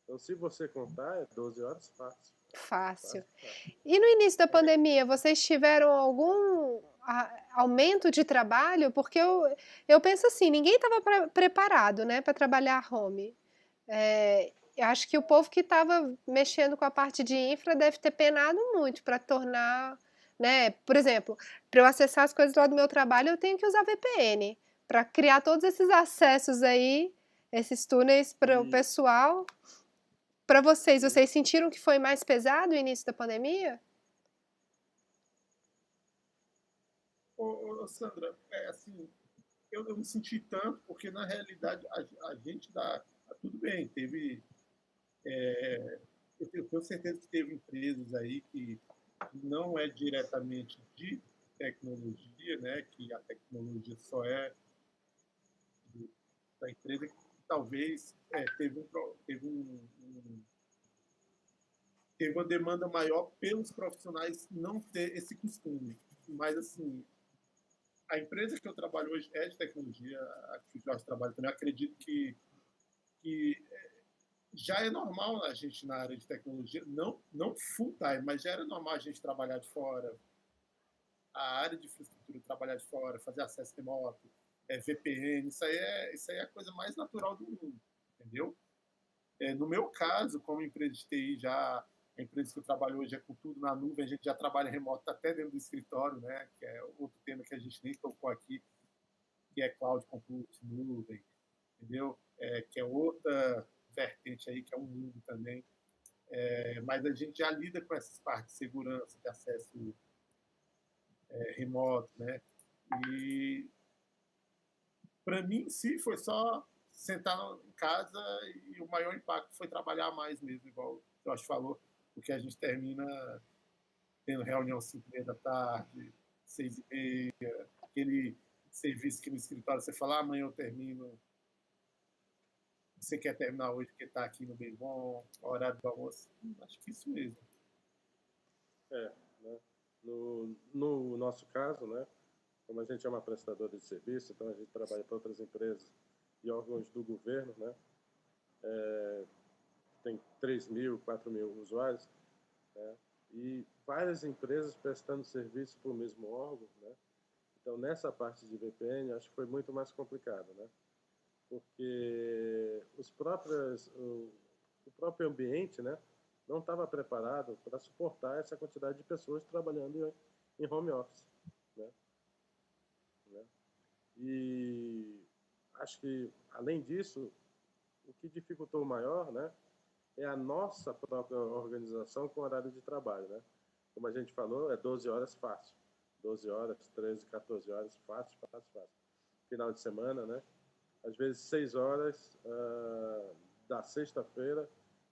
Então, se você contar, é 12 horas fácil. Fácil. Fácil, fácil. E no início da pandemia, vocês tiveram algum aumento de trabalho? Porque eu penso assim, ninguém estava preparado, né, para trabalhar home. Eu acho que o povo que estava mexendo com a parte de infra deve ter penado muito para tornar, né? Por exemplo, para eu acessar as coisas lá do meu trabalho, eu tenho que usar VPN para criar todos esses acessos aí, esses túneis para o E, pessoal. Para vocês, uhum. vocês sentiram que foi mais pesado o início da pandemia? Sandra, assim, eu não senti tanto, porque na realidade a gente dá. Tudo bem, teve. Eu tenho certeza que teve empresas aí que não é diretamente de tecnologia, né? Que a tecnologia só é da empresa que talvez teve uma demanda maior pelos profissionais não ter esse costume. Mas, assim, a empresa que eu trabalho hoje é de tecnologia, a que o Jorge trabalha também, acredito que já é normal a gente na área de tecnologia, não full time, mas já era normal a gente trabalhar de fora, a área de infraestrutura trabalhar de fora, fazer acesso remoto, VPN, isso aí é a coisa mais natural do mundo, entendeu? No meu caso, como empresa de TI, já a empresa que eu trabalho hoje é com tudo na nuvem, a gente já trabalha remoto até dentro do escritório, né? Que é outro tema que a gente nem tocou aqui, que é cloud computing, nuvem, entendeu? Que é outra vertente aí, que é um mundo também. Mas a gente já lida com essas partes de segurança, de acesso remoto, né? E para mim, em si, foi só sentar em casa e o maior impacto foi trabalhar mais mesmo, igual o Josh falou, porque a gente termina tendo reunião 5h30 da tarde, 6h30, aquele serviço que no escritório você fala, amanhã eu termino, você quer terminar hoje porque está aqui no bem bom, horário do almoço. Acho que isso mesmo. Né? No nosso caso, né, como a gente é uma prestadora de serviço, então a gente trabalha para outras empresas e órgãos do governo, né? Tem 3.000, 4.000 usuários, né? E várias empresas prestando serviço para o mesmo órgão, né? Então, nessa parte de VPN, acho que foi muito mais complicado, né? Porque o próprio ambiente, né, não estava preparado para suportar essa quantidade de pessoas trabalhando em home office, né? E acho que, além disso, o que dificultou maior, né, é a nossa própria organização com o horário de trabalho, né? Como a gente falou, é 12 horas fácil. 12 horas, 13, 14 horas, fácil, fácil, fácil. Final de semana, né? Às vezes 6 horas da sexta-feira,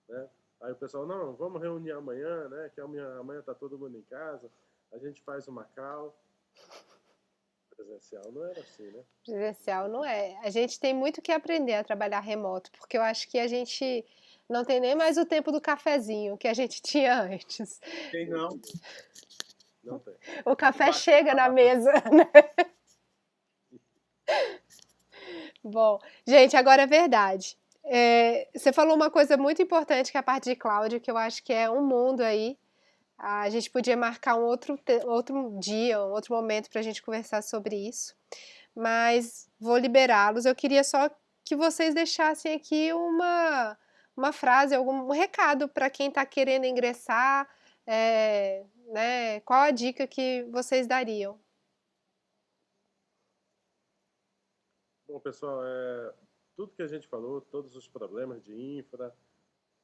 né? Aí o pessoal, não, vamos reunir amanhã, né? Que amanhã tá todo mundo em casa, a gente faz uma call. Presencial não era assim, né? Presencial não é. A gente tem muito que aprender a trabalhar remoto, porque eu acho que a gente não tem nem mais o tempo do cafezinho que a gente tinha antes. Quem não? Não tem. O café Bate- chega na mesa, né? Bom, gente, agora é verdade. Você falou uma coisa muito importante que é a parte de cloud, que eu acho que é um mundo aí. A gente podia marcar outro dia, um outro momento para a gente conversar sobre isso. Mas vou liberá-los. Eu queria só que vocês deixassem aqui uma frase, algum recado para quem está querendo ingressar, né? Qual a dica que vocês dariam? Bom, pessoal, tudo que a gente falou, todos os problemas de infra,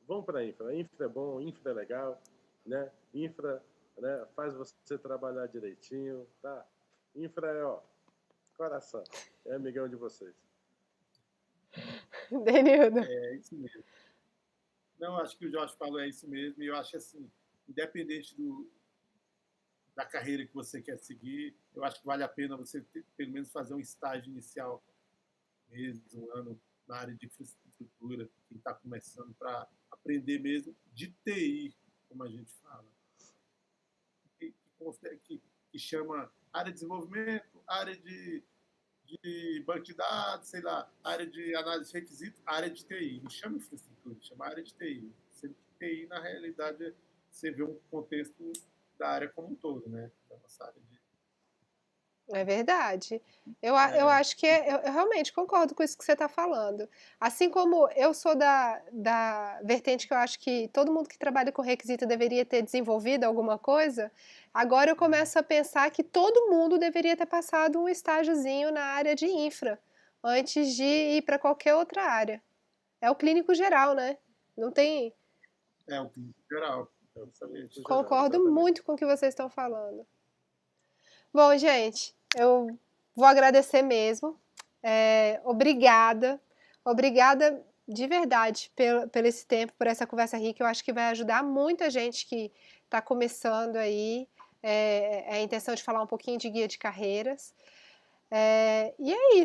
vão para infra. Infra é bom, infra é legal, né? Infra, né, faz você trabalhar direitinho, tá? Infra é, ó, coração, é amigão de vocês. Denildo. É isso mesmo. Não, acho que o Jorge falou é isso mesmo. E eu acho assim, independente da carreira que você quer seguir, eu acho que vale a pena você pelo menos fazer um estágio inicial mesmo, um ano na área de infraestrutura, quem está começando, para aprender mesmo de TI, como a gente fala. Que chama área de desenvolvimento, área de banco de dados, sei lá, área de análise de requisitos, área de TI. Não chama infraestrutura, chama área de TI. Sendo que TI, na realidade, você vê um contexto da área como um todo, né? Da nossa área de... É verdade. Eu acho que eu realmente concordo com isso que você está falando. Assim como eu sou da vertente que eu acho que todo mundo que trabalha com requisito deveria ter desenvolvido alguma coisa, agora eu começo a pensar que todo mundo deveria ter passado um estágiozinho na área de infra, antes de ir para qualquer outra área. É o clínico geral, né? Não tem. É, o clínico geral. Exatamente. Concordo muito com o que vocês estão falando. Bom, gente, eu vou agradecer mesmo. Obrigada. Obrigada de verdade pelo esse tempo, por essa conversa rica. Eu acho que vai ajudar muita gente que está começando aí. A intenção de falar um pouquinho de guia de carreiras. E é isso.